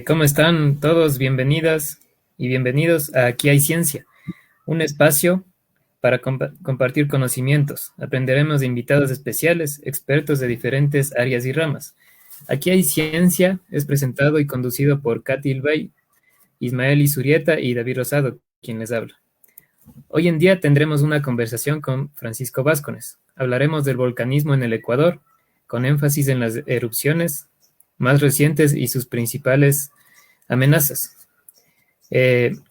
¿Cómo están todos? Bienvenidas y bienvenidos a Aquí hay Ciencia, un espacio para compartir conocimientos. Aprenderemos de invitados especiales, expertos de diferentes áreas y ramas. Aquí hay Ciencia es presentado y conducido por Katy Ilbay, Ismael Isurieta y David Rosado, quien les habla. Hoy en día tendremos una conversación con Francisco Vázquez. Hablaremos del volcanismo en el Ecuador, con énfasis en las erupciones más recientes y sus principales amenazas.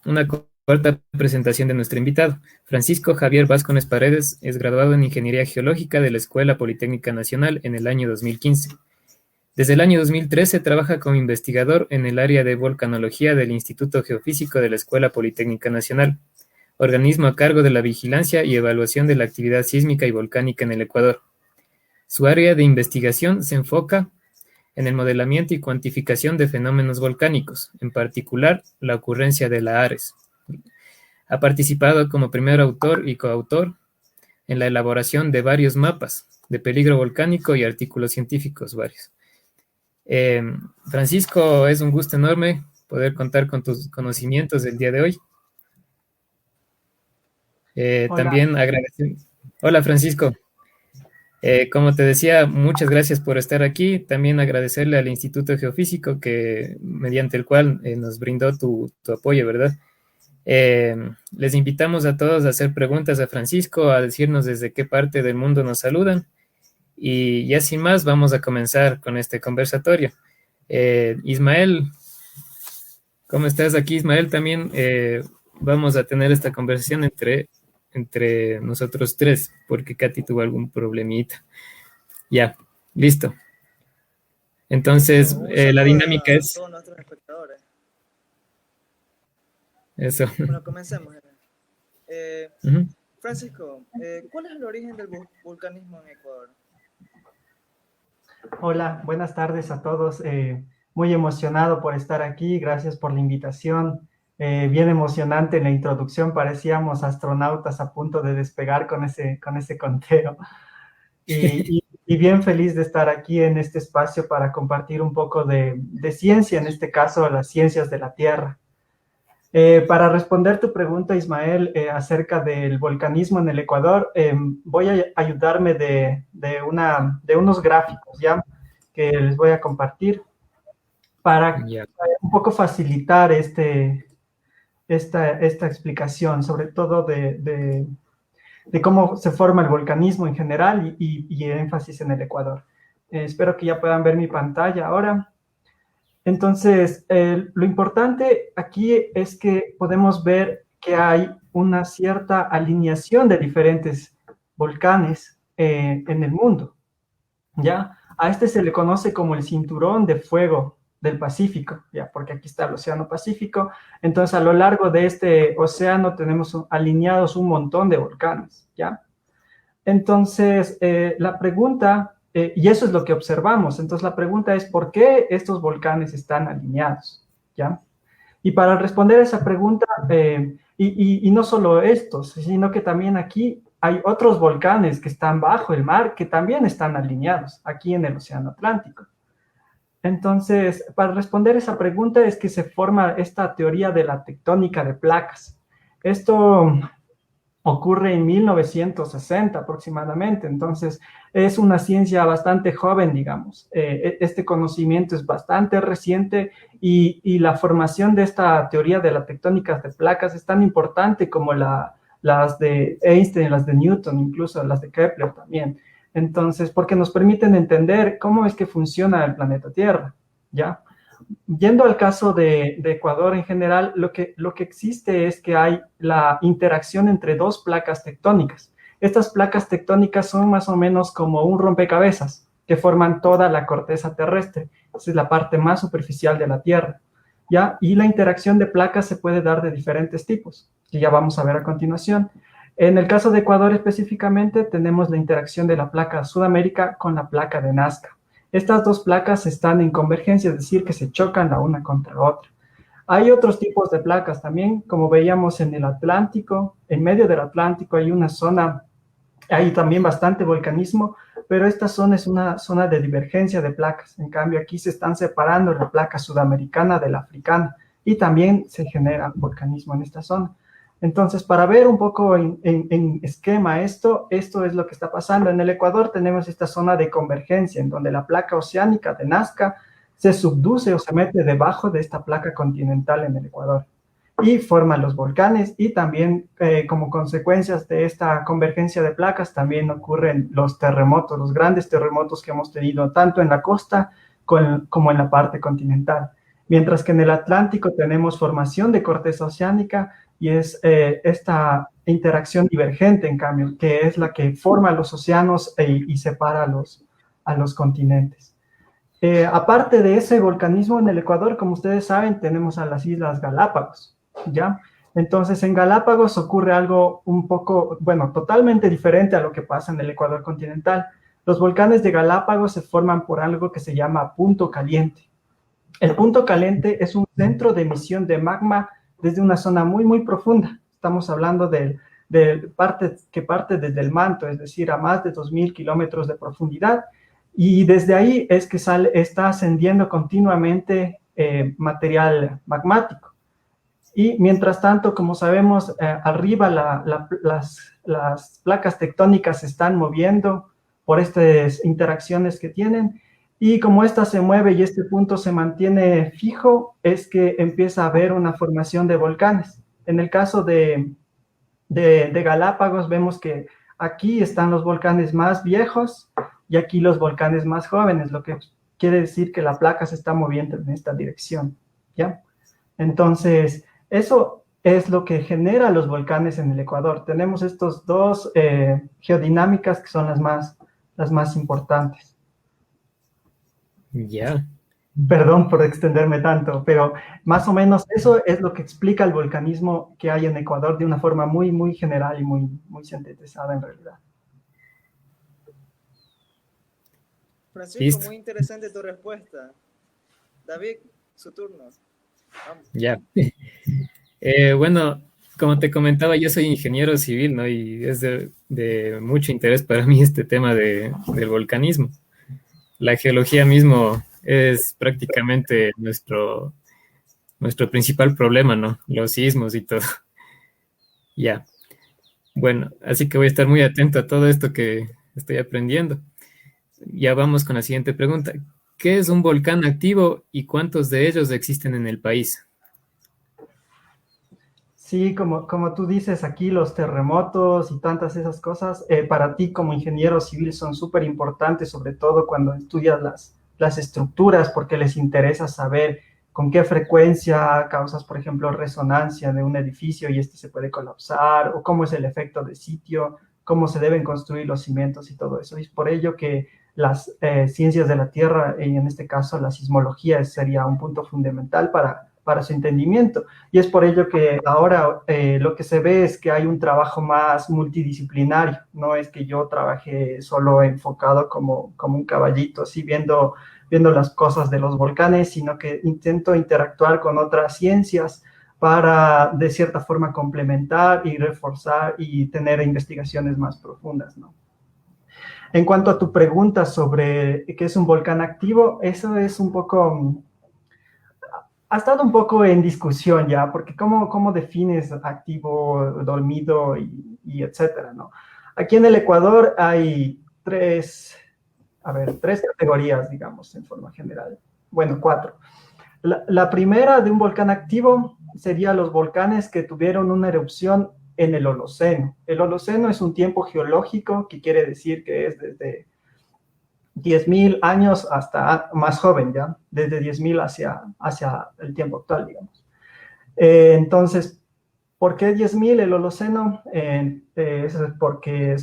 Una corta presentación de nuestro invitado. Francisco Javier Vázquez Paredes es graduado en Ingeniería Geológica de la Escuela Politécnica Nacional en el año 2015. Desde el año 2013 trabaja como investigador en el área de volcanología del Instituto Geofísico de la Escuela Politécnica Nacional, organismo a cargo de la vigilancia y evaluación de la actividad sísmica y volcánica en el Ecuador. Su área de investigación se enfoca en el modelamiento y cuantificación de fenómenos volcánicos, en particular la ocurrencia de la Ares. Ha participado como primer autor y coautor en la elaboración de varios mapas de peligro volcánico y artículos científicos varios. Francisco, es un gusto enorme poder contar con tus conocimientos el día de hoy. Hola, También agradecer. Hola, Francisco. Como te decía, muchas gracias por estar aquí. También agradecerle al Instituto Geofísico mediante el cual nos brindó tu apoyo, ¿verdad? Les invitamos a todos a hacer preguntas a Francisco, a decirnos desde qué parte del mundo nos saludan. Y ya sin más, vamos a comenzar con este conversatorio. Ismael, ¿cómo estás aquí, Ismael? También vamos a tener esta conversación entre nosotros tres, porque Katy tuvo algún problemita. Ya, listo. Entonces, bueno, un la saludo dinámica a es todos nuestros espectadores. eso. Bueno, comencemos. Ujú. Francisco, ¿cuál es el origen del vulcanismo en Ecuador? hola, buenas tardes a todos. Muy emocionado por estar aquí. Gracias por la invitación. Bien emocionante en la introducción. Parecíamos astronautas a punto de despegar con ese conteo. Y bien feliz de estar aquí en este espacio para compartir un poco de ciencia, en este caso las ciencias de la Tierra. Para responder tu pregunta, Ismael, acerca del volcanismo en el Ecuador, voy a ayudarme de unos gráficos, ¿ya? Que les voy a compartir para Ya, un poco facilitar esta explicación, sobre todo de cómo se forma el volcanismo en general y énfasis en el Ecuador. Espero que ya puedan ver mi pantalla ahora. Entonces, lo importante aquí es que podemos ver que hay una cierta alineación de diferentes volcanes en el mundo, ¿ya? A este se le conoce como el cinturón de fuego del Pacífico, ¿ya? Porque aquí está el Océano Pacífico. Entonces, a lo largo de este océano tenemos alineados un montón de volcanes, ¿ya? Entonces, la pregunta, y eso es lo que observamos, entonces la pregunta es, ¿por qué estos volcanes están alineados? ¿Ya? Y para responder a esa pregunta, y no solo estos, sino que también aquí hay otros volcanes que están bajo el mar que también están alineados aquí en el Océano Atlántico. Entonces, para responder esa pregunta es que se forma esta teoría de la tectónica de placas. Esto ocurre en 1960 aproximadamente, entonces es una ciencia bastante joven, digamos. Este conocimiento es bastante reciente y la formación de esta teoría de la tectónica de placas es tan importante como las de Einstein, las de Newton, incluso las de Kepler también. Entonces, porque nos permiten entender cómo es que funciona el planeta Tierra, ¿ya? Yendo al caso de Ecuador en general, lo que existe es que hay la interacción entre dos placas tectónicas. Estas placas tectónicas son más o menos como un rompecabezas que forman toda la corteza terrestre. Esa es la parte más superficial de la Tierra, ¿ya? Y la interacción de placas se puede dar de diferentes tipos, que ya vamos a ver a continuación. En el caso de Ecuador específicamente, tenemos la interacción de la placa Sudamérica con la placa de Nazca. Estas dos placas están en convergencia, es decir, que se chocan la una contra la otra. Hay otros tipos de placas también, como veíamos en el Atlántico. En medio del Atlántico hay una zona Hay también bastante volcanismo, pero esta zona es una zona de divergencia de placas. En cambio, aquí se están separando la placa sudamericana de la africana y también se genera volcanismo en esta zona. Entonces, para ver un poco en esquema esto es lo que está pasando. En el Ecuador tenemos esta zona de convergencia, en donde la placa oceánica de Nazca se subduce o se mete debajo de esta placa continental en el Ecuador y forman los volcanes, y también como consecuencias de esta convergencia de placas también ocurren los terremotos, los grandes terremotos que hemos tenido tanto en la costa como en la parte continental. Mientras que en el Atlántico tenemos formación de corteza oceánica, y es esta interacción divergente, en cambio, que es la que forma los océanos y separa a los continentes. Aparte de ese volcanismo en el Ecuador, como ustedes saben, tenemos a las Islas Galápagos, ¿ya? Entonces, en Galápagos ocurre algo un poco, bueno, totalmente diferente a lo que pasa en el Ecuador continental. Los volcanes de Galápagos se forman por algo que se llama punto caliente. El punto caliente es un centro de emisión de magma desde una zona muy, muy profunda. Estamos hablando de parte que parte desde el manto, es decir, a más de 2.000 kilómetros de profundidad, y desde ahí es que está ascendiendo continuamente material magmático. Y mientras tanto, como sabemos, arriba las placas tectónicas se están moviendo por estas interacciones que tienen, y como esta se mueve y este punto se mantiene fijo, es que empieza a haber una formación de volcanes. En el caso de Galápagos vemos que aquí están los volcanes más viejos y aquí los volcanes más jóvenes, lo que quiere decir que la placa se está moviendo en esta dirección, ¿ya? Entonces, eso es lo que genera los volcanes en el Ecuador. Tenemos estos dos geodinámicas que son las más importantes. Ya. Perdón por extenderme tanto, pero más o menos eso es lo que explica el volcanismo que hay en Ecuador de una forma muy, muy general y muy, muy sintetizada en realidad. Francisco, Listo. muy interesante tu respuesta. David, su turno. Vamos. Ya. Bueno, como te comentaba, yo soy ingeniero civil, ¿no? Y es de mucho interés para mí este tema del volcanismo. La geología mismo es prácticamente nuestro principal problema, ¿no? Los sismos y todo. Ya. Bueno, así que voy a estar muy atento a todo esto que estoy aprendiendo. Ya vamos con la siguiente pregunta. ¿Qué es un volcán activo y cuántos de ellos existen en el país? Sí, como tú dices, aquí los terremotos y tantas esas cosas, para ti como ingeniero civil son súper importantes, sobre todo cuando estudias las estructuras, porque les interesa saber con qué frecuencia causas, por ejemplo, resonancia de un edificio y este se puede colapsar, o cómo es el efecto de sitio, cómo se deben construir los cimientos y todo eso. Y es por ello que las ciencias de la Tierra, y en este caso la sismología, sería un punto fundamental para su entendimiento. Y es por ello que ahora lo que se ve es que hay un trabajo más multidisciplinario. No es que yo trabaje solo enfocado como un caballito, así viendo las cosas de los volcanes, sino que intento interactuar con otras ciencias para, de cierta forma, complementar y reforzar y tener investigaciones más profundas, ¿no? En cuanto a tu pregunta sobre qué es un volcán activo, eso es un poco... Ha estado un poco en discusión ya, porque ¿cómo defines activo, dormido y etcétera, ¿no? Aquí en el Ecuador hay tres categorías, digamos, en forma general. Bueno, cuatro. La primera de un volcán activo sería los volcanes que tuvieron una erupción en el Holoceno. El Holoceno es un tiempo geológico que quiere decir que es desde 10.000 años hasta más joven, ¿ya? Desde 10.000 hacia el tiempo actual, digamos. Entonces, ¿por qué 10.000 el Holoceno? Eso es porque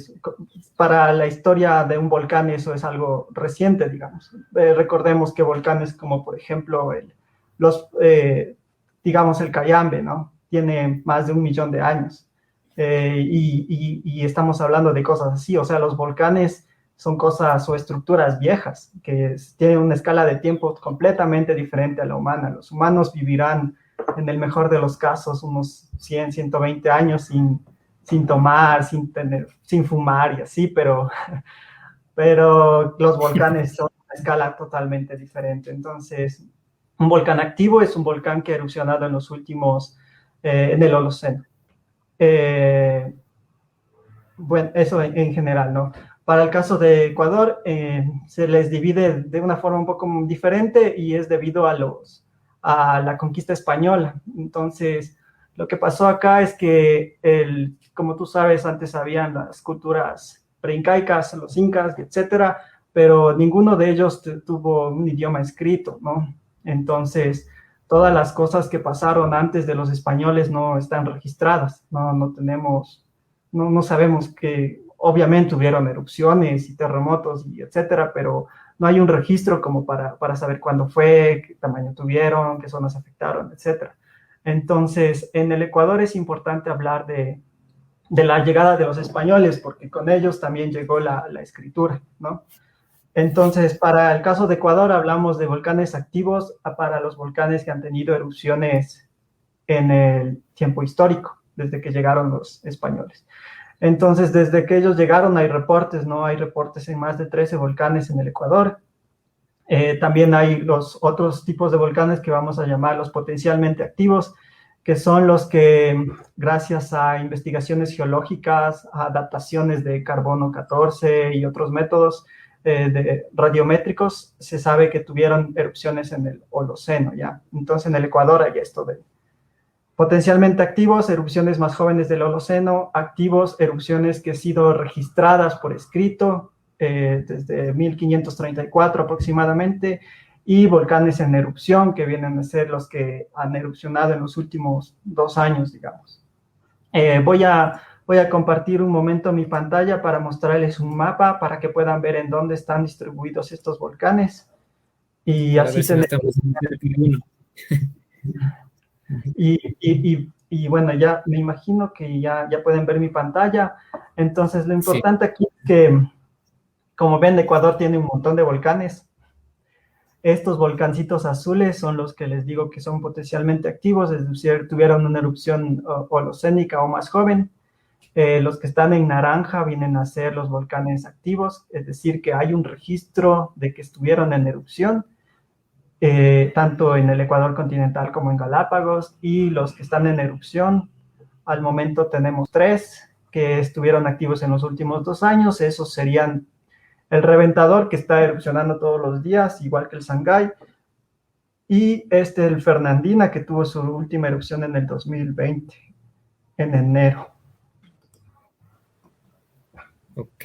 para la historia de un volcán eso es algo reciente, digamos. Recordemos que volcanes como, por ejemplo, digamos, el Cayambe, ¿no? Tiene más de 1.000.000 de años. Y estamos hablando de cosas así, o sea, los volcanes son cosas o estructuras viejas que tienen una escala de tiempo completamente diferente a la humana. Los humanos vivirán, en el mejor de los casos, unos 100, 120 años sin tomar, sin fumar y así, pero los volcanes son a escala totalmente diferente. Entonces, un volcán activo es un volcán que ha erupcionado en los últimos, en el Holoceno. Bueno, eso en general, ¿no? Para el caso de Ecuador, se les divide de una forma un poco diferente y es debido a la conquista española. Entonces, lo que pasó acá es que, como tú sabes, antes habían las culturas preincaicas, los incas, etcétera, pero ninguno de ellos tuvo un idioma escrito, ¿no? Entonces, todas las cosas que pasaron antes de los españoles no están registradas, no sabemos que obviamente hubieron erupciones y terremotos y etcétera, pero no hay un registro como para saber cuándo fue, qué tamaño tuvieron, qué zonas afectaron, etcétera. Entonces, en el Ecuador es importante hablar de la llegada de los españoles, porque con ellos también llegó la escritura, ¿no? Entonces, para el caso de Ecuador, hablamos de volcanes activos para los volcanes que han tenido erupciones en el tiempo histórico, desde que llegaron los españoles. Entonces, desde que ellos llegaron hay reportes, ¿no? Hay reportes en más de 13 volcanes en el Ecuador. También hay los otros tipos de volcanes que vamos a llamar los potencialmente activos, que son los que, gracias a investigaciones geológicas, a dataciones de carbono 14 y otros métodos radiométricos, se sabe que tuvieron erupciones en el Holoceno, ¿ya? Entonces, en el Ecuador hay esto de potencialmente activos, erupciones más jóvenes del Holoceno, activos, erupciones que han sido registradas por escrito desde 1534 aproximadamente, y volcanes en erupción, que vienen a ser los que han erupcionado en los últimos 2 años, digamos. Voy a compartir un momento mi pantalla para mostrarles un mapa para que puedan ver en dónde están distribuidos estos volcanes. Y Para así ver si no tenemos... estamos Y bueno, ya me imagino que ya pueden ver mi pantalla. Entonces, lo importante aquí es que, como ven, Ecuador tiene un montón de volcanes. Estos volcancitos azules son los que les digo que son potencialmente activos, es decir, tuvieron una erupción holocénica o más joven. Los que están en naranja vienen a ser los volcanes activos, es decir, que hay un registro de que estuvieron en erupción, tanto en el Ecuador continental como en Galápagos. Y los que están en erupción, al momento tenemos 3 que estuvieron activos en los últimos 2 años. Esos serían el Reventador, que está erupcionando todos los días, igual que el Sangay, y el Fernandina, que tuvo su última erupción en el 2020, en enero. Ok.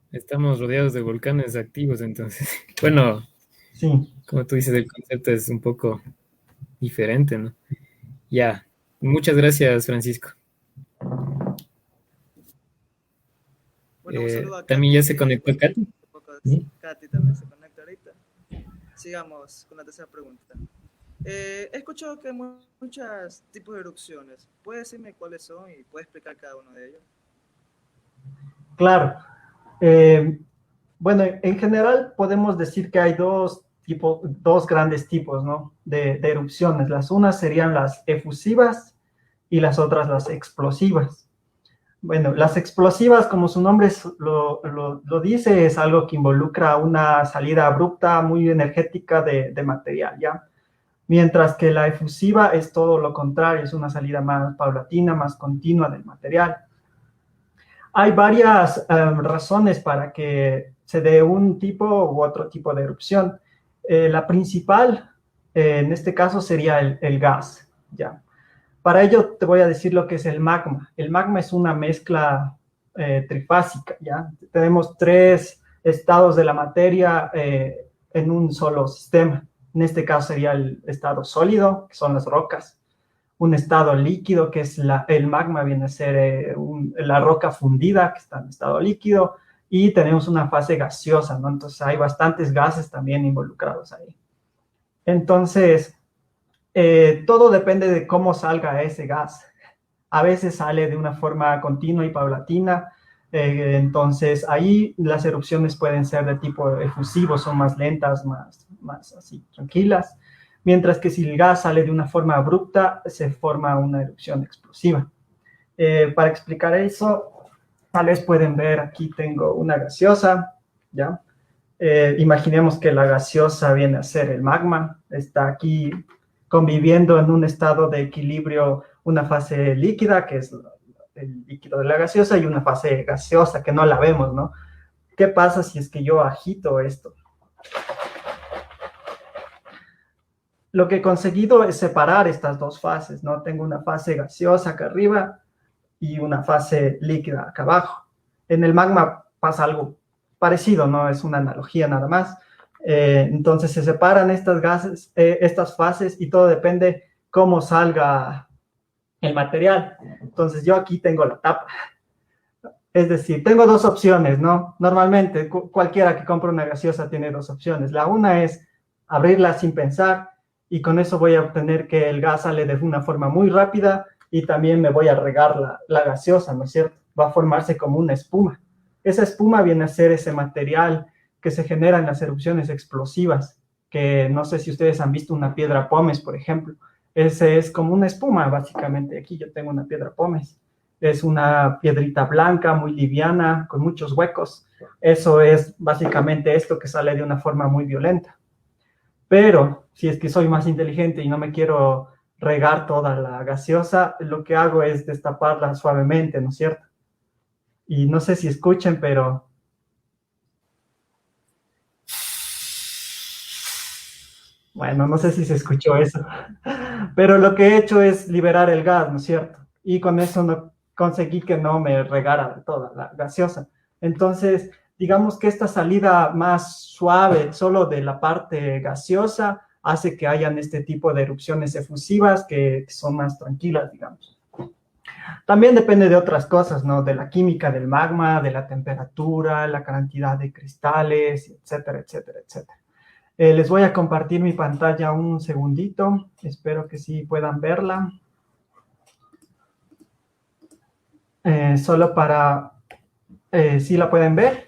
Estamos rodeados de volcanes activos, entonces. Bueno, Sí. como tú dices, el concepto es un poco diferente, ¿no? Ya. Muchas gracias, Francisco. Bueno, un saludo a También Katy, ya se conectó Katy. Katy también se conecta ahorita. Sigamos con la tercera pregunta. He escuchado que hay muchos tipos de erupciones. ¿Puede decirme cuáles son y puede explicar cada uno de ellos? Claro. Bueno, en general podemos decir que hay dos grandes tipos, ¿no? de erupciones. Las unas serían las efusivas y las otras las explosivas. Bueno, las explosivas, como su nombre lo dice, es algo que involucra una salida abrupta, muy energética de material, ¿ya? Mientras que la efusiva es todo lo contrario, es una salida más paulatina, más continua del material. Hay varias razones para que se dé un tipo u otro tipo de erupción. La principal, en este caso, sería el gas, ¿ya? Para ello te voy a decir lo que es el magma. El magma es una mezcla trifásica, ¿ya? Tenemos 3 estados de la materia en un solo sistema. En este caso sería el estado sólido, que son las rocas. Un estado líquido, que es el magma, viene a ser la roca fundida, que está en estado líquido. Y tenemos una fase gaseosa, ¿no? Entonces hay bastantes gases también involucrados ahí. Entonces, todo depende de cómo salga ese gas. A veces sale de una forma continua y paulatina, entonces ahí las erupciones pueden ser de tipo efusivo, son más lentas, más así, tranquilas, mientras que si el gas sale de una forma abrupta, se forma una erupción explosiva. Para explicar eso, tal vez pueden ver, aquí tengo una gaseosa, ¿ya? Imaginemos que la gaseosa viene a ser el magma, está aquí conviviendo en un estado de equilibrio, una fase líquida, que es el líquido de la gaseosa, y una fase gaseosa, que no la vemos, ¿no? ¿Qué pasa si es que yo agito esto? Lo que he conseguido es separar estas dos fases, ¿no? Tengo una fase gaseosa acá arriba y una fase líquida acá abajo. En el magma pasa algo parecido, ¿no? Es una analogía nada más. Entonces se separan estas gases, estas fases, y todo depende cómo salga el material. Entonces yo aquí tengo la tapa. Es decir, tengo dos opciones, ¿no? Normalmente cualquiera que compre una gaseosa tiene dos opciones. La una es abrirla sin pensar, y con eso voy a obtener que el gas sale de una forma muy rápida, y también me voy a regar la gaseosa, ¿no es cierto? Va a formarse como una espuma. Esa espuma viene a ser ese material que se genera en las erupciones explosivas, que no sé si ustedes han visto una piedra pómez, por ejemplo. Ese es como una espuma, básicamente. Aquí yo tengo una piedra pómez. Es una piedrita blanca, muy liviana, con muchos huecos. Eso es básicamente esto que sale de una forma muy violenta. Pero si es que soy más inteligente y no me quiero regar toda la gaseosa, lo que hago es destaparla suavemente, ¿no es cierto? Y no sé si escuchen, pero bueno, no sé si se escuchó eso. Pero lo que he hecho es liberar el gas, ¿no es cierto? Y con eso no conseguí que no me regara toda la gaseosa. Entonces, digamos que esta salida más suave, solo de la parte gaseosa, hace que hayan este tipo de erupciones efusivas que son más tranquilas, digamos. También depende de otras cosas, ¿no? De la química del magma, de la temperatura, la cantidad de cristales, etcétera, etcétera, etcétera. Les voy a compartir mi pantalla un segundito. Espero que sí puedan verla. Solo para... ¿sí la pueden ver?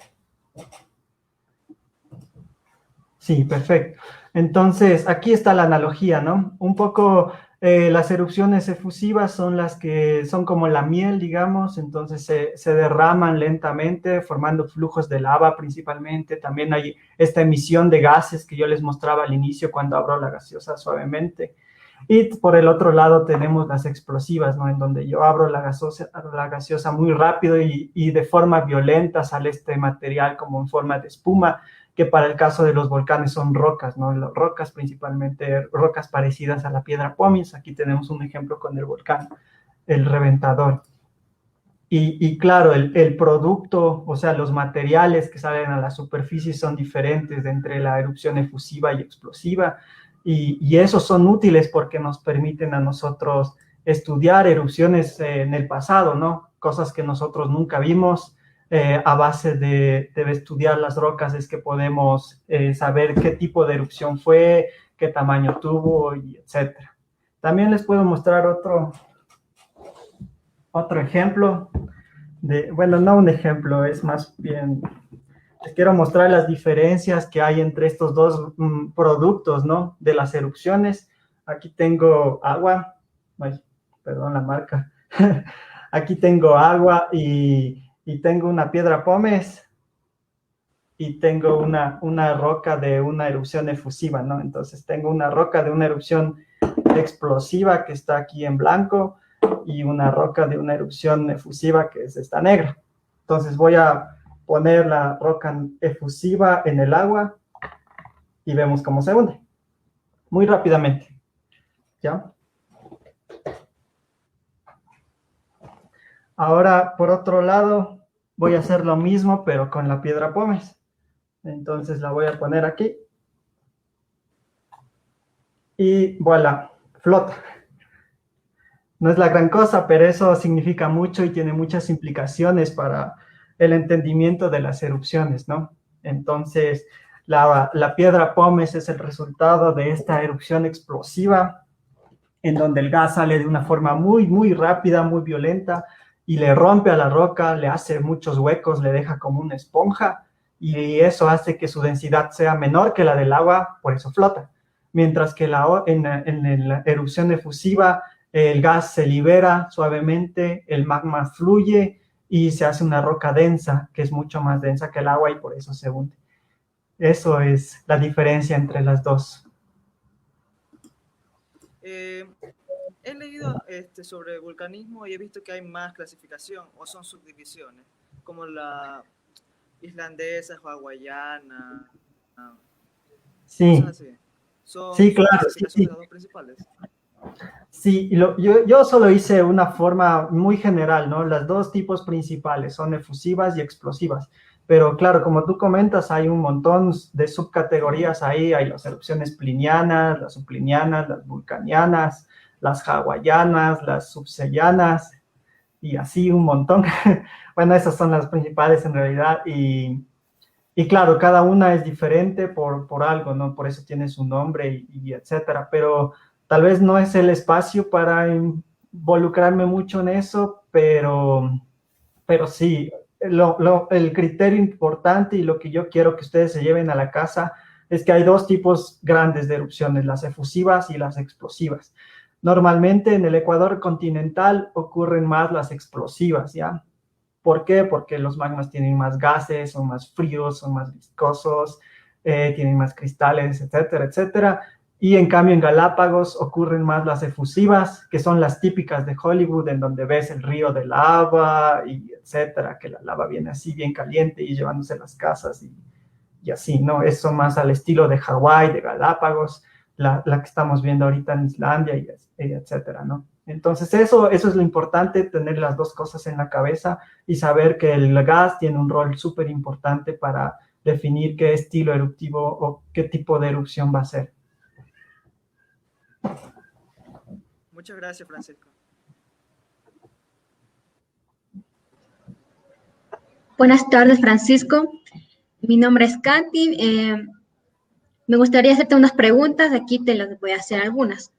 Sí, perfecto. Entonces, aquí está la analogía, ¿no? Un poco las erupciones efusivas son las que son como la miel, digamos, entonces se derraman lentamente, formando flujos de lava principalmente. También hay esta emisión de gases que yo les mostraba al inicio cuando abro la gaseosa suavemente. Y por el otro lado tenemos las explosivas, ¿no? En donde yo abro la gaseosa muy rápido y de forma violenta sale este material como en forma de espuma, que para el caso de los volcanes son rocas, ¿no? Rocas principalmente, rocas parecidas a la piedra pómez. Aquí tenemos un ejemplo con el volcán, el Reventador. Y claro, el producto, o sea, los materiales que salen a la superficie son diferentes entre la erupción efusiva y explosiva, y esos son útiles porque nos permiten a nosotros estudiar erupciones en el pasado, ¿no? Cosas que nosotros nunca vimos. A base de estudiar las rocas es que podemos saber qué tipo de erupción fue, qué tamaño tuvo, y etcétera. También les puedo mostrar otro ejemplo. Bueno, no un ejemplo, es más bien, les quiero mostrar las diferencias que hay entre estos dos productos, ¿no? De las erupciones. Aquí tengo agua, ay, perdón la marca. Aquí tengo agua y tengo una piedra pómez y tengo una roca de una erupción efusiva, ¿no? Entonces tengo una roca de una erupción explosiva que está aquí en blanco y una roca de una erupción efusiva que es esta negra. Entonces voy a poner la roca efusiva en el agua y vemos cómo se hunde. Muy rápidamente. ¿Ya? Ahora, por otro lado, voy a hacer lo mismo, pero con la piedra pómez. Entonces la voy a poner aquí. Y voilà, flota. No es la gran cosa, pero eso significa mucho y tiene muchas implicaciones para el entendimiento de las erupciones, ¿no? Entonces, la piedra pómez es el resultado de esta erupción explosiva, en donde el gas sale de una forma muy, muy rápida, muy violenta, y le rompe a la roca, le hace muchos huecos, le deja como una esponja, y eso hace que su densidad sea menor que la del agua, por eso flota. Mientras que en la erupción efusiva, el gas se libera suavemente, el magma fluye y se hace una roca densa, que es mucho más densa que el agua y por eso se hunde. Eso es la diferencia entre las dos. He leído sobre vulcanismo y he visto que hay más clasificación o son subdivisiones, como la islandesa, hawaiana, Sí, cosas así. sí, Son claro, sí, clasificaciones sí. de las dos principales. Sí, yo solo hice una forma muy general, ¿no? Las dos tipos principales son efusivas y explosivas. Pero claro, como tú comentas, hay un montón de subcategorías ahí. Hay las erupciones plinianas, las subplinianas, las vulcanianas, las hawaianas, las subsellanas y así un montón. Bueno, esas son las principales en realidad. Y claro, cada una es diferente por algo, ¿no? Por eso tiene su nombre y etcétera. Pero tal vez no es el espacio para involucrarme mucho en eso, pero sí, el criterio importante y lo que yo quiero que ustedes se lleven a la casa es que hay dos tipos grandes de erupciones, las efusivas y las explosivas. Normalmente en el Ecuador continental ocurren más las explosivas, ¿ya? ¿Por qué? Porque los magmas tienen más gases, son más fríos, son más viscosos, tienen más cristales, etcétera, etcétera. Y en cambio en Galápagos ocurren más las efusivas, que son las típicas de Hollywood, en donde ves el río de lava y etcétera, que la lava viene así bien caliente y llevándose las casas y así, ¿no? Eso más al estilo de Hawái, de Galápagos, la que estamos viendo ahorita en Islandia y etcétera, ¿no? Entonces eso es lo importante, tener las dos cosas en la cabeza y saber que el gas tiene un rol súper importante para definir qué estilo eruptivo o qué tipo de erupción va a ser. Muchas gracias, Francisco. Buenas tardes, Francisco. Mi nombre es Katy. Me gustaría hacerte unas preguntas. Aquí te las voy a hacer algunas.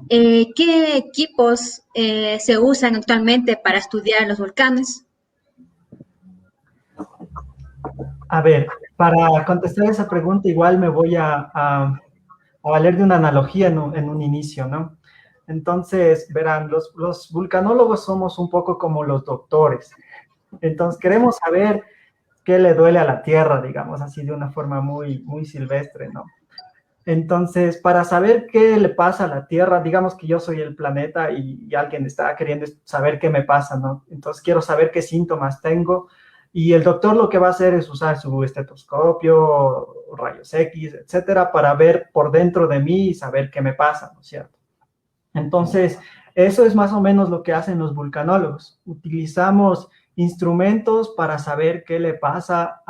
¿Qué equipos se usan actualmente para estudiar los volcanes? A ver, para contestar esa pregunta igual me voy a valer de una analogía en un inicio, ¿no? Entonces, verán, los vulcanólogos somos un poco como los doctores. Entonces, queremos saber qué le duele a la Tierra, digamos así, de una forma muy, muy silvestre, ¿no? Entonces, para saber qué le pasa a la Tierra, digamos que yo soy el planeta y alguien está queriendo saber qué me pasa, ¿no? Entonces, quiero saber qué síntomas tengo y el doctor lo que va a hacer es usar su estetoscopio, rayos X, etcétera, para ver por dentro de mí y saber qué me pasa, ¿no es cierto? Entonces, eso es más o menos lo que hacen los vulcanólogos. Utilizamos instrumentos para saber qué le pasa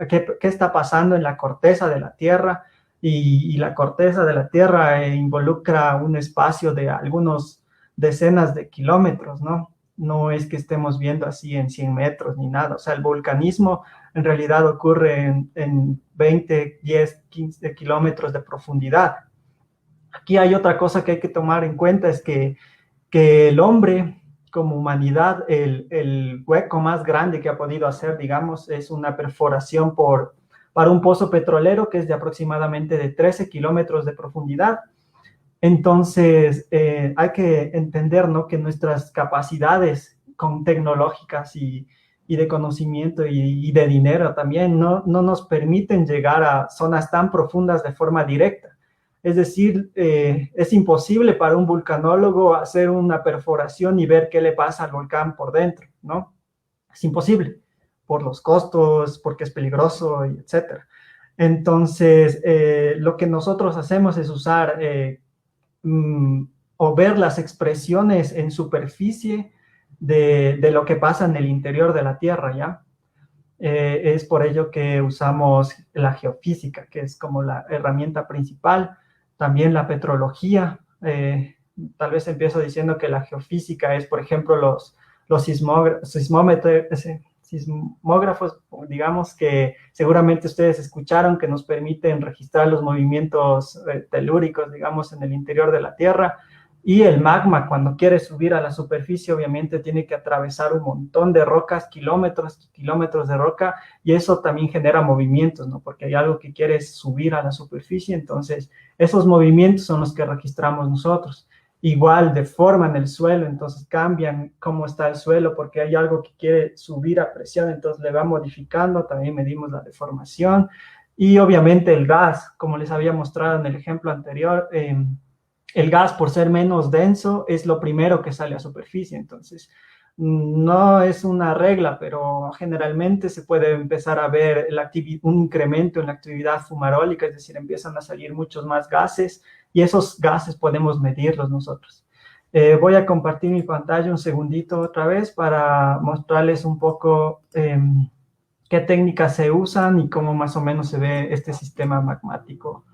qué está pasando en la corteza de la Tierra, y la corteza de la Tierra involucra un espacio de algunos decenas de kilómetros, ¿no? No es que estemos viendo así en 100 metros ni nada. O sea, el vulcanismo en realidad ocurre en 20, 10, 15 kilómetros de profundidad. Aquí hay otra cosa que hay que tomar en cuenta, es que el hombre como humanidad, el hueco más grande que ha podido hacer, digamos, es una perforación para un pozo petrolero que es de aproximadamente de 13 kilómetros de profundidad. Entonces, hay que entender, ¿no?, que nuestras capacidades tecnológicas y de conocimiento y de dinero también no nos permiten llegar a zonas tan profundas de forma directa. Es decir, es imposible para un vulcanólogo hacer una perforación y ver qué le pasa al volcán por dentro, ¿no? Es imposible, por los costos, porque es peligroso, y etcétera. Entonces, lo que nosotros hacemos es usar o ver las expresiones en superficie de lo que pasa en el interior de la Tierra, ¿ya? Es por ello que usamos la geofísica, que es como la herramienta principal, también la petrología. Tal vez empiezo diciendo que la geofísica es, por ejemplo, los sismógrafos, digamos, que seguramente ustedes escucharon, que nos permiten registrar los movimientos telúricos, digamos, en el interior de la Tierra. Y el magma, cuando quiere subir a la superficie, obviamente tiene que atravesar un montón de rocas, kilómetros, kilómetros de roca, y eso también genera movimientos, ¿no? Porque hay algo que quiere subir a la superficie, entonces esos movimientos son los que registramos nosotros. igual deforman el suelo, entonces cambian cómo está el suelo porque hay algo que quiere subir a presión, entonces le va modificando, también medimos la deformación. Y obviamente el gas, como les había mostrado en el ejemplo anterior, el gas, por ser menos denso, es lo primero que sale a superficie. Entonces, no es una regla, pero generalmente se puede empezar a ver un incremento en la actividad fumarólica, es decir, empiezan a salir muchos más gases y esos gases podemos medirlos nosotros. Voy a compartir mi pantalla un segundito otra vez para mostrarles un poco qué técnicas se usan y cómo más o menos se ve este sistema magmático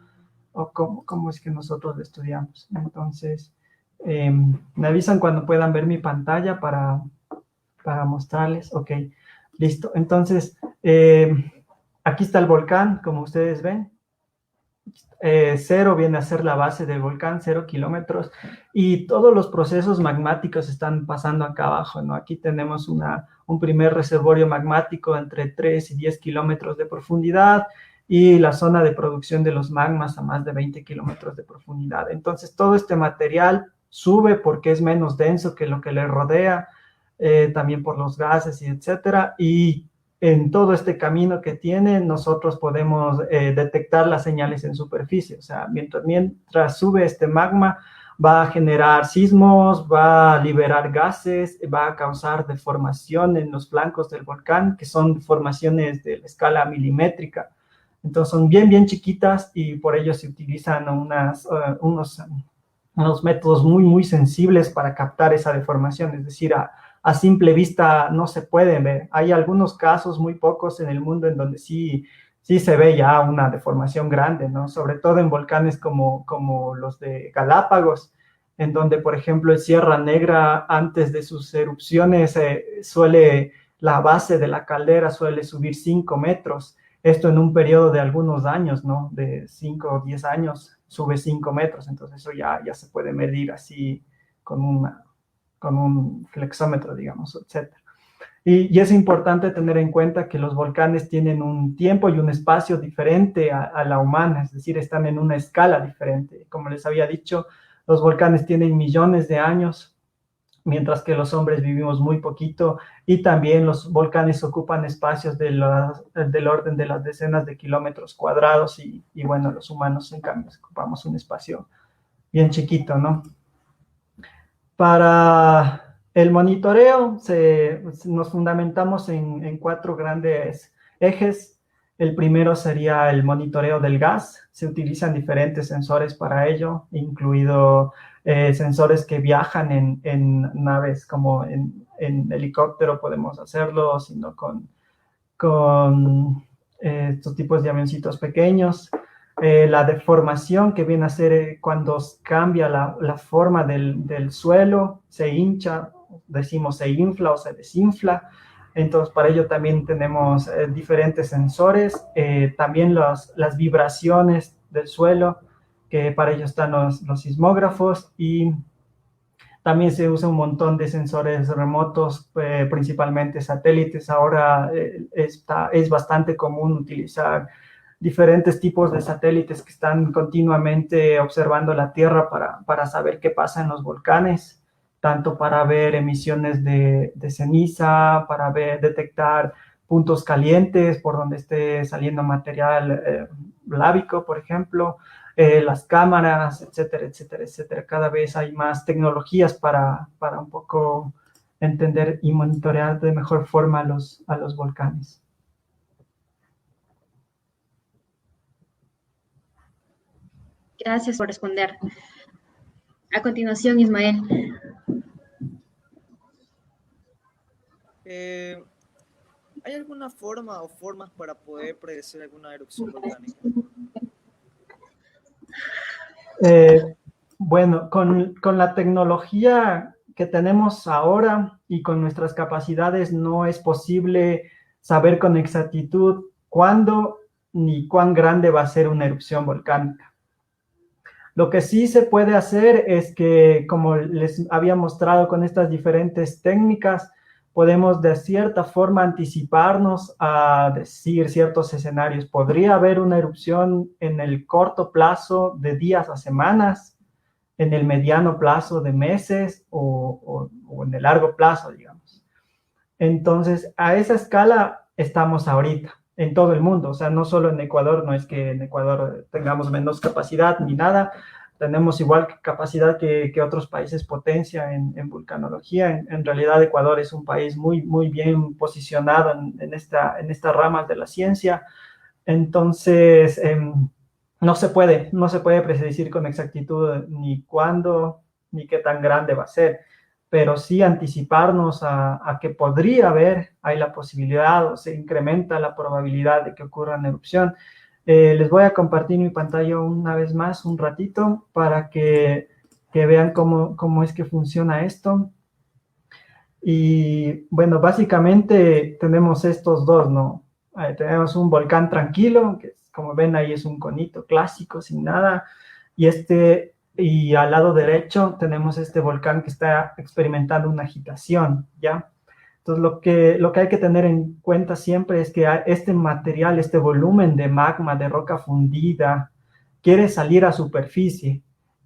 o cómo es que nosotros lo estudiamos. Entonces, me avisan cuando puedan ver mi pantalla para mostrarles. Ok, listo. Entonces, aquí está el volcán, como ustedes ven. Cero viene a ser la base del volcán, 0 kilómetros, y todos los procesos magmáticos están pasando acá abajo, ¿no? Aquí tenemos un primer reservorio magmático entre 3 y 10 kilómetros de profundidad, y la zona de producción de los magmas a más de 20 kilómetros de profundidad. Entonces, todo este material sube porque es menos denso que lo que le rodea, también por los gases y etcétera, y en todo este camino que tiene, nosotros podemos detectar las señales en superficie. O sea, mientras sube este magma, va a generar sismos, va a liberar gases, va a causar deformación en los flancos del volcán, que son deformaciones de la escala milimétrica. Entonces, son bien, bien chiquitas y por ello se utilizan unos métodos muy, muy sensibles para captar esa deformación. Es decir, a simple vista no se pueden ver. Hay algunos casos, muy pocos en el mundo, en donde sí se ve ya una deformación grande, ¿no? Sobre todo en volcanes como los de Galápagos, en donde, por ejemplo, en Sierra Negra, antes de sus erupciones, la base de la caldera suele subir 5 metros. Esto en un periodo de algunos años, ¿no? De 5 o 10 años, sube 5 metros. Entonces eso ya se puede medir así con un flexómetro, digamos, etc. Y es importante tener en cuenta que los volcanes tienen un tiempo y un espacio diferente a la humana, es decir, están en una escala diferente. Como les había dicho, los volcanes tienen millones de años, mientras que los hombres vivimos muy poquito, y también los volcanes ocupan espacios del orden de las decenas de kilómetros cuadrados, y bueno, los humanos, en cambio, ocupamos un espacio bien chiquito, ¿no? Para el monitoreo nos fundamentamos en 4 grandes ejes. El primero sería el monitoreo del gas. Se utilizan diferentes sensores para ello, incluido sensores que viajan en naves, como en helicóptero podemos hacerlo, sino con estos tipos de avioncitos pequeños. La deformación, que viene a ser cuando cambia la forma del suelo, se hincha, decimos se infla o se desinfla. Entonces, para ello también tenemos diferentes sensores, también las vibraciones del suelo, que para ello están los sismógrafos, y también se usa un montón de sensores remotos, principalmente satélites. Ahora es bastante común utilizar diferentes tipos de satélites que están continuamente observando la Tierra para saber qué pasa en los volcanes, tanto para ver emisiones de ceniza, para detectar puntos calientes por donde esté saliendo material lábico, por ejemplo, las cámaras, etcétera, etcétera, etcétera. Cada vez hay más tecnologías para un poco entender y monitorear de mejor forma a los volcanes. Gracias por responder. A continuación, Ismael. ¿Hay alguna forma o formas para poder predecir alguna erupción volcánica? Bueno, con la tecnología que tenemos ahora y con nuestras capacidades, no es posible saber con exactitud cuándo ni cuán grande va a ser una erupción volcánica. Lo que sí se puede hacer es que, como les había mostrado con estas diferentes técnicas, podemos de cierta forma anticiparnos a decir ciertos escenarios. Podría haber una erupción en el corto plazo de días a semanas, en el mediano plazo de meses o en el largo plazo, digamos. Entonces, a esa escala estamos ahorita, en todo el mundo, o sea, no solo en Ecuador, no es que en Ecuador tengamos menos capacidad ni nada, tenemos igual capacidad que otros países potencia en vulcanología. En realidad, Ecuador es un país muy bien posicionado en estas ramas de la ciencia. Entonces, no se puede predecir con exactitud ni cuándo ni qué tan grande va a ser, pero sí anticiparnos a que podría haber, hay la posibilidad o se incrementa la probabilidad de que ocurra una erupción. Les voy a compartir mi pantalla una vez más un ratito para que vean cómo es que funciona esto. Y bueno, básicamente tenemos estos dos, ¿no? Tenemos un volcán tranquilo, que como ven ahí es un conito clásico, sin nada, y al lado derecho tenemos este volcán que está experimentando una agitación, ¿ya? Entonces, lo que hay que tener en cuenta siempre es que este material, este volumen de magma, de roca fundida, quiere salir a superficie,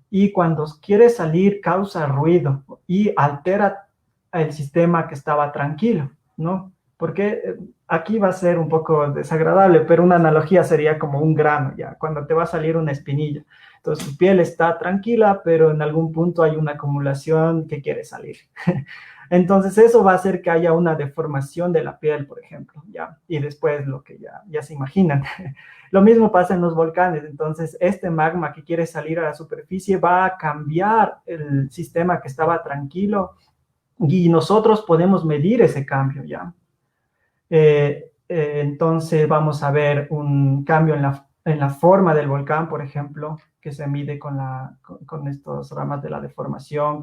y cuando quiere salir causa ruido y altera el sistema que estaba tranquilo, ¿no? Porque aquí va a ser un poco desagradable, pero una analogía sería como un grano, ya, cuando te va a salir una espinilla. Entonces, tu piel está tranquila, pero en algún punto hay una acumulación que quiere salir. Entonces, eso va a hacer que haya una deformación de la piel, por ejemplo, ¿ya? Y después lo que ya se imaginan. Lo mismo pasa en los volcanes. Entonces, este magma que quiere salir a la superficie va a cambiar el sistema que estaba tranquilo, y nosotros podemos medir ese cambio, ¿ya? Entonces, vamos a ver un cambio en la forma del volcán, por ejemplo, que se mide con estos ramas de la deformación,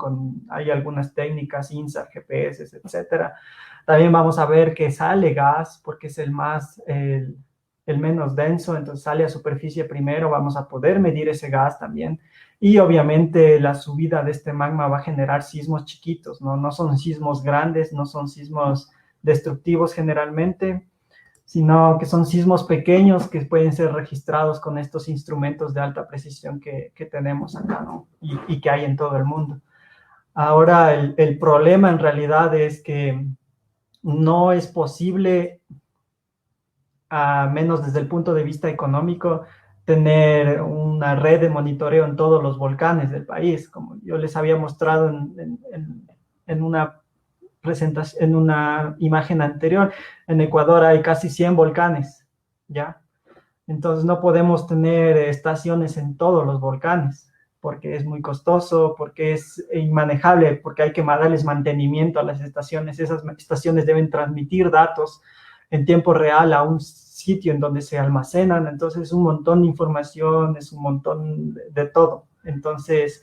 hay algunas técnicas, INSAR, GPS, etcétera. También vamos a ver que sale gas, porque es el menos denso, entonces sale a superficie primero, vamos a poder medir ese gas también. Y obviamente la subida de este magma va a generar sismos chiquitos, ¿no? No son sismos grandes, no son sismos destructivos generalmente, sino que son sismos pequeños que pueden ser registrados con estos instrumentos de alta precisión que tenemos acá, ¿no? Y que hay en todo el mundo. Ahora, el problema en realidad es que no es posible, a menos desde el punto de vista económico, tener una red de monitoreo en todos los volcanes del país. Como yo les había mostrado en una presentación, en una imagen anterior, en Ecuador hay casi 100 volcanes, ¿ya? Entonces no podemos tener estaciones en todos los volcanes, porque es muy costoso, porque es inmanejable, porque hay que darles mantenimiento a las estaciones. Esas estaciones deben transmitir datos en tiempo real a un sitio en donde se almacenan. Entonces es un montón de información, es un montón de todo. Entonces,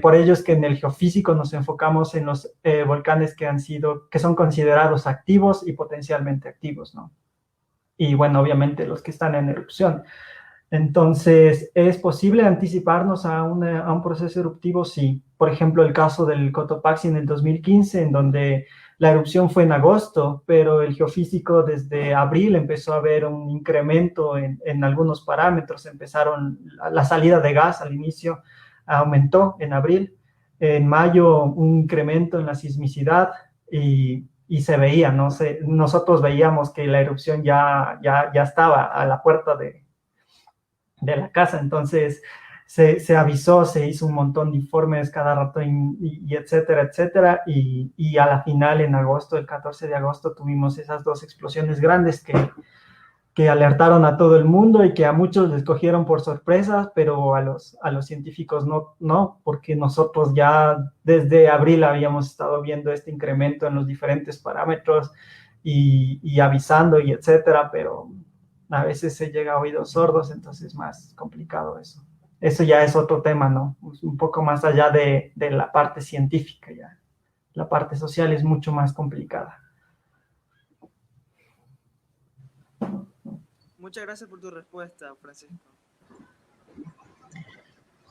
por ello es que en el geofísico nos enfocamos en los volcanes que son considerados activos y potencialmente activos, ¿no? Y bueno, obviamente los que están en erupción. Entonces, ¿es posible anticiparnos a un proceso eruptivo? Sí. Por ejemplo, el caso del Cotopaxi en el 2015, en donde la erupción fue en agosto, pero el geofísico desde abril empezó a ver un incremento en algunos parámetros. La salida de gas al inicio aumentó en abril. En mayo, un incremento en la sismicidad y se veía, ¿no? Nosotros veíamos que la erupción ya estaba a la puerta de la casa. Entonces se avisó, se hizo un montón de informes cada rato y etcétera, etcétera, y a la final, en agosto, el 14 de agosto, tuvimos esas dos explosiones grandes que alertaron a todo el mundo y que a muchos les cogieron por sorpresas, pero a los científicos no, porque nosotros ya desde abril habíamos estado viendo este incremento en los diferentes parámetros y avisando y etcétera, pero a veces se llega a oídos sordos, entonces es más complicado eso. Eso ya es otro tema, ¿no? Un poco más allá de la parte científica ya. La parte social es mucho más complicada. Muchas gracias por tu respuesta, Francisco.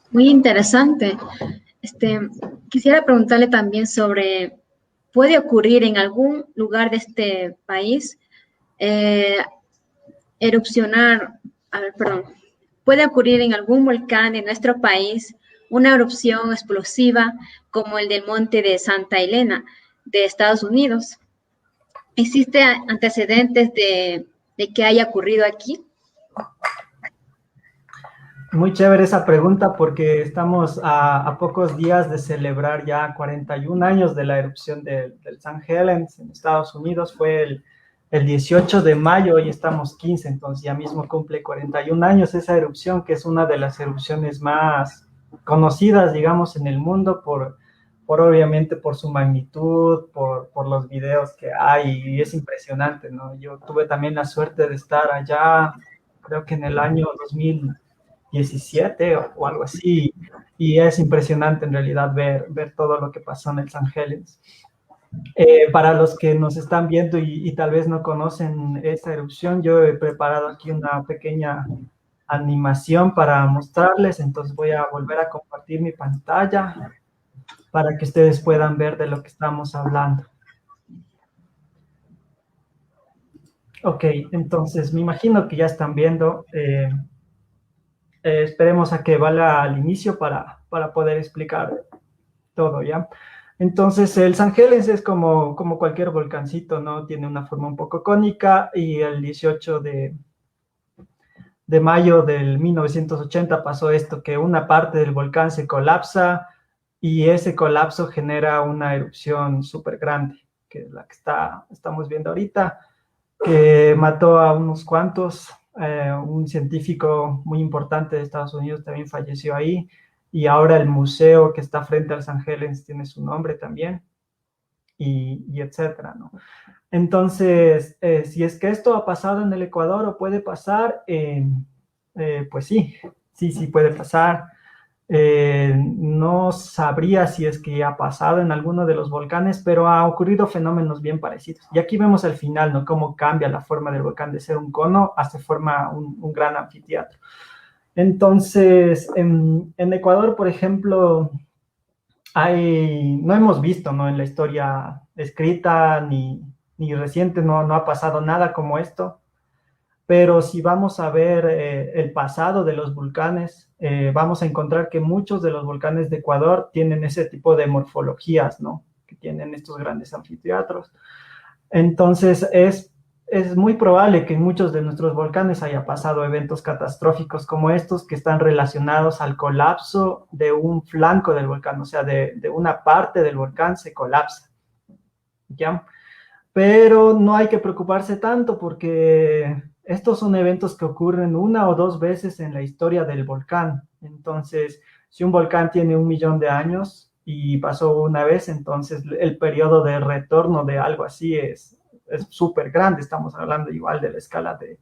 Muy interesante. Quisiera preguntarle también sobre, ¿puede ocurrir en algún lugar de este país puede ocurrir en algún volcán en nuestro país una erupción explosiva como el del monte de Santa Elena de Estados Unidos. ¿Existe antecedentes de que haya ocurrido aquí? Muy chévere esa pregunta porque estamos a pocos días de celebrar ya 41 años de la erupción del St. Helens en Estados Unidos. Fue el 18 de mayo y estamos 15, entonces ya mismo cumple 41 años esa erupción, que es una de las erupciones más conocidas, digamos, en el mundo por obviamente por su magnitud, por los videos que hay, y es impresionante, ¿no? Yo tuve también la suerte de estar allá, creo que en el año 2017 o algo así, y es impresionante en realidad ver todo lo que pasó en el St. Helens. Para los que nos están viendo y tal vez no conocen esta erupción, yo he preparado aquí una pequeña animación para mostrarles, entonces voy a volver a compartir mi pantalla para que ustedes puedan ver de lo que estamos hablando. Ok, entonces me imagino que ya están viendo. Esperemos a que valga al inicio para poder explicar todo, ¿ya? Entonces, el St. Helens es como cualquier volcancito, ¿no? Tiene una forma un poco cónica y el 18 de mayo del 1980 pasó esto, que una parte del volcán se colapsa y ese colapso genera una erupción súper grande, que es la que estamos viendo ahorita, que mató a unos cuantos. Un científico muy importante de Estados Unidos también falleció ahí, y ahora el museo que está frente al St. Helens tiene su nombre también, y etcétera, ¿no? Entonces, si es que esto ha pasado en el Ecuador o puede pasar, pues sí puede pasar. No sabría si es que ha pasado en alguno de los volcanes, pero ha ocurrido fenómenos bien parecidos. Y aquí vemos al final, ¿no? Cómo cambia la forma del volcán de ser un cono hasta forma un gran anfiteatro. Entonces, en Ecuador, por ejemplo, no hemos visto, ¿no? En la historia escrita ni reciente, no ha pasado nada como esto. Pero si vamos a ver el pasado de los volcanes, vamos a encontrar que muchos de los volcanes de Ecuador tienen ese tipo de morfologías, ¿no? Que tienen estos grandes anfiteatros. Entonces, es muy probable que en muchos de nuestros volcanes haya pasado eventos catastróficos como estos, que están relacionados al colapso de un flanco del volcán, o sea, de una parte del volcán se colapsa, ¿ya? Pero no hay que preocuparse tanto porque estos son eventos que ocurren una o dos veces en la historia del volcán. Entonces, si un volcán tiene 1 millón de años y pasó una vez, entonces el periodo de retorno de algo así es súper grande. Estamos hablando igual de la escala de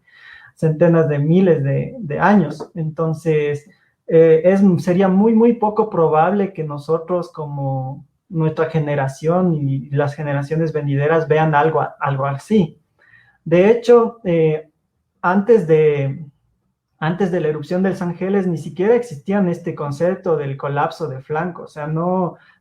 centenas de miles de años. Entonces, sería muy, muy poco probable que nosotros, como nuestra generación y las generaciones venideras, vean algo así. De hecho, antes de la erupción del St. Helens ni siquiera existía este concepto del colapso de flanco. O sea,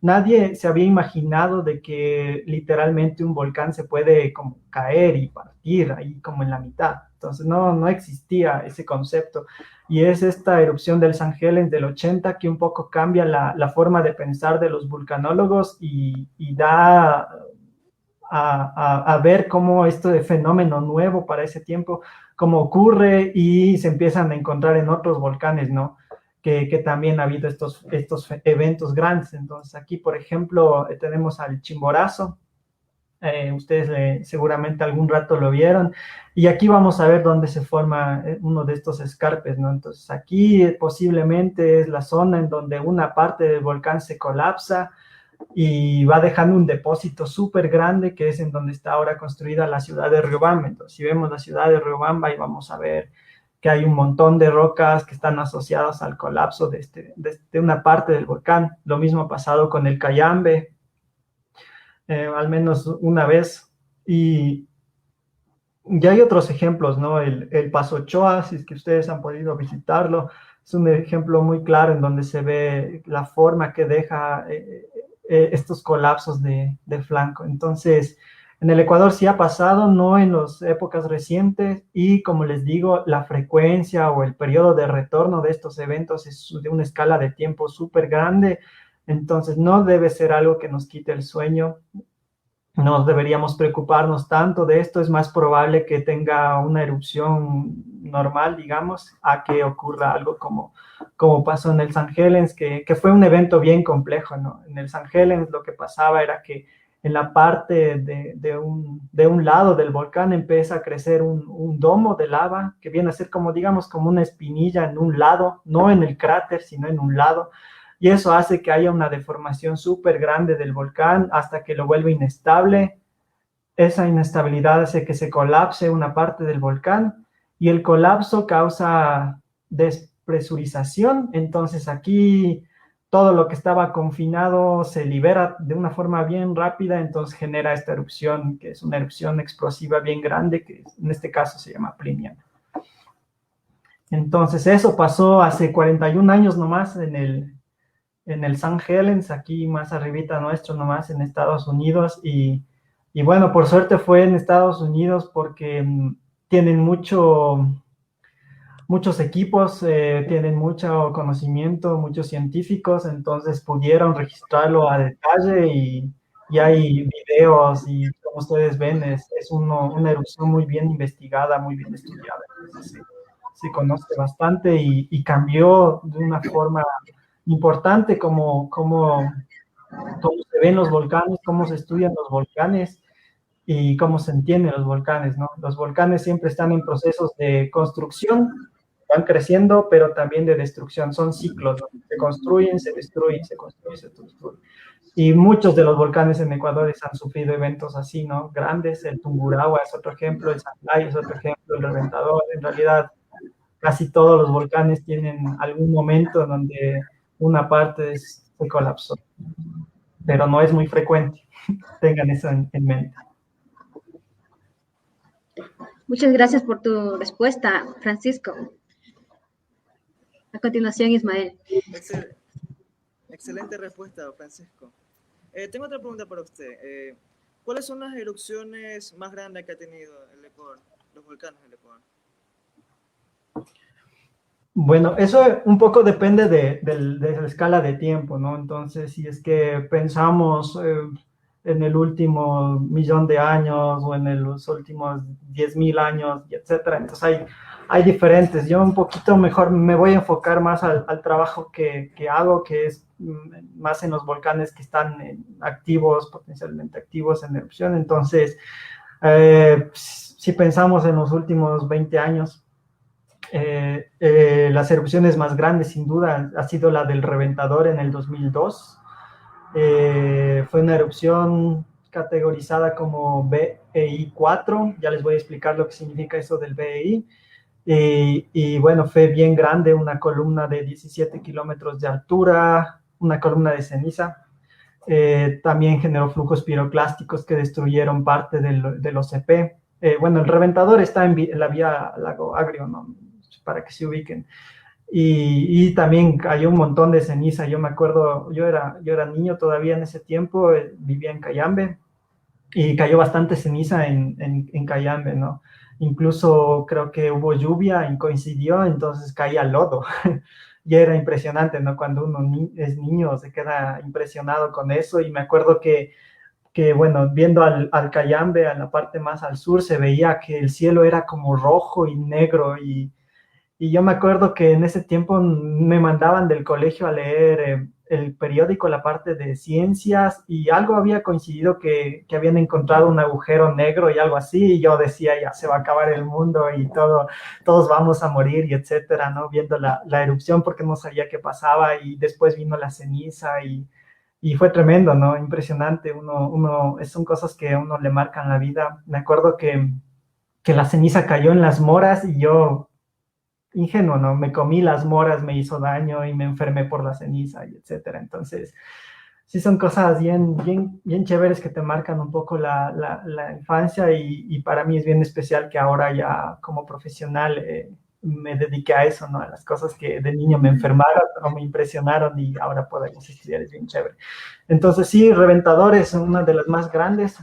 nadie se había imaginado de que literalmente un volcán se puede como caer y partir ahí como en la mitad. Entonces no existía ese concepto. Y es esta erupción del St. Helens del 80 que un poco cambia la forma de pensar de los vulcanólogos y da a ver cómo esto de fenómeno nuevo para ese tiempo, cómo ocurre, y se empiezan a encontrar en otros volcanes, ¿no? Que también ha habido estos eventos grandes. Entonces aquí, por ejemplo, tenemos al Chimborazo. Ustedes seguramente algún rato lo vieron, y aquí vamos a ver dónde se forma uno de estos escarpes, ¿no? Entonces aquí posiblemente es la zona en donde una parte del volcán se colapsa y va dejando un depósito súper grande, que es en donde está ahora construida la ciudad de Riobamba. Entonces, si vemos la ciudad de Riobamba, ahí vamos a ver que hay un montón de rocas que están asociadas al colapso de una parte del volcán. Lo mismo ha pasado con el Cayambe, al menos una vez. Y ya hay otros ejemplos, ¿no? El Paso Ochoa, si es que ustedes han podido visitarlo, es un ejemplo muy claro en donde se ve la forma que deja estos colapsos de flanco. Entonces, En el Ecuador sí ha pasado, no en las épocas recientes, y como les digo, la frecuencia o el periodo de retorno de estos eventos es de una escala de tiempo súper grande, entonces no debe ser algo que nos quite el sueño. No deberíamos preocuparnos tanto de esto, es más probable que tenga una erupción normal, digamos, a que ocurra algo como pasó en el St. Helens, que fue un evento bien complejo, ¿no? En el St. Helens lo que pasaba era que en la parte de un lado del volcán empieza a crecer un domo de lava, que viene a ser como, digamos, como una espinilla en un lado, no en el cráter, sino en un lado, y eso hace que haya una deformación súper grande del volcán hasta que lo vuelve inestable. Esa inestabilidad hace que se colapse una parte del volcán y el colapso causa despresurización. Entonces aquí todo lo que estaba confinado se libera de una forma bien rápida, entonces genera esta erupción, que es una erupción explosiva bien grande, que en este caso se llama Plinian. Entonces eso pasó hace 41 años nomás en el St. Helens, aquí más arribita nuestro nomás en Estados Unidos, y bueno, por suerte fue en Estados Unidos porque tienen muchos equipos, tienen mucho conocimiento, muchos científicos, entonces pudieron registrarlo a detalle y hay videos y como ustedes ven es una erupción muy bien investigada, muy bien estudiada, entonces se conoce bastante y cambió de una forma importante cómo se ven los volcanes, cómo se estudian los volcanes y cómo se entienden los volcanes, ¿no? Los volcanes siempre están en procesos de construcción, van creciendo, pero también de destrucción, son ciclos, ¿no? Se construyen, se destruyen, se construyen, se destruyen. Y muchos de los volcanes en Ecuador han sufrido eventos así, ¿no? Grandes, el Tungurahua es otro ejemplo, el Santay es otro ejemplo, el Reventador, en realidad casi todos los volcanes tienen algún momento donde una parte se colapsó, pero no es muy frecuente. Tengan eso en mente. Muchas gracias por tu respuesta, Francisco. A continuación, Ismael. Excelente respuesta, Francisco. Tengo otra pregunta para usted. ¿Cuáles son las erupciones más grandes que ha tenido el Ecuador, los volcanes del Ecuador? Bueno, eso un poco depende de la escala de tiempo, ¿no? Entonces, si es que pensamos en el último 1.000.000 de años o en los últimos 10.000 años, etcétera, entonces hay diferentes. Yo un poquito mejor me voy a enfocar más al trabajo que hago, que es más en los volcanes que están activos, potencialmente activos en erupción. Entonces, si pensamos en los últimos 20 años, las erupciones más grandes, sin duda, ha sido la del Reventador en el 2002. Fue una erupción categorizada como BEI 4. Ya les voy a explicar lo que significa eso del BEI. Y bueno, fue bien grande, una columna de 17 kilómetros de altura, una columna de ceniza. También generó flujos piroclásticos que destruyeron parte del OCP. Bueno, el Reventador está en la vía Lago Agrio, ¿no? Para que se ubiquen. Y también cayó un montón de ceniza. Yo me acuerdo, yo era niño todavía en ese tiempo, vivía en Cayambe, y cayó bastante ceniza en Cayambe, ¿no? Incluso creo que hubo lluvia y coincidió, entonces caía lodo. Y era impresionante, ¿no? Cuando uno es niño se queda impresionado con eso, y me acuerdo que bueno, viendo al Cayambe, a la parte más al sur, se veía que el cielo era como rojo y negro, y yo me acuerdo que en ese tiempo me mandaban del colegio a leer el periódico, la parte de ciencias, y algo había coincidido que habían encontrado un agujero negro y algo así, y yo decía, ya se va a acabar el mundo y todos vamos a morir, y etcétera, ¿no? Viendo la erupción porque no sabía qué pasaba, y después vino la ceniza y fue tremendo, ¿no? Impresionante. Son cosas que a uno le marcan la vida. Me acuerdo que la ceniza cayó en las moras y yo, ingenuo, ¿no? Me comí las moras, me hizo daño y me enfermé por la ceniza, y etcétera. Entonces, sí son cosas bien chéveres que te marcan un poco la infancia, y para mí es bien especial que ahora ya como profesional me dediqué a eso, ¿no? A las cosas que de niño me enfermaron o me impresionaron y ahora puedo estudiar, es bien chévere. Entonces sí, Reventador es una de las más grandes.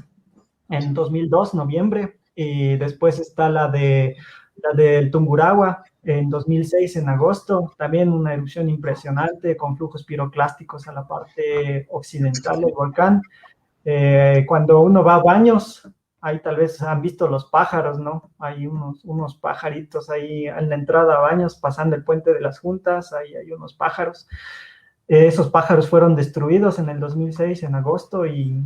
en 2002, noviembre, y después está la del Tungurahua en 2006, en agosto, también una erupción impresionante con flujos piroclásticos a la parte occidental del volcán. Cuando uno va a Baños, ahí tal vez han visto los pájaros, ¿no? Hay unos pajaritos ahí en la entrada a Baños, pasando el puente de las Juntas, ahí hay unos pájaros. Esos pájaros fueron destruidos en el 2006, en agosto, y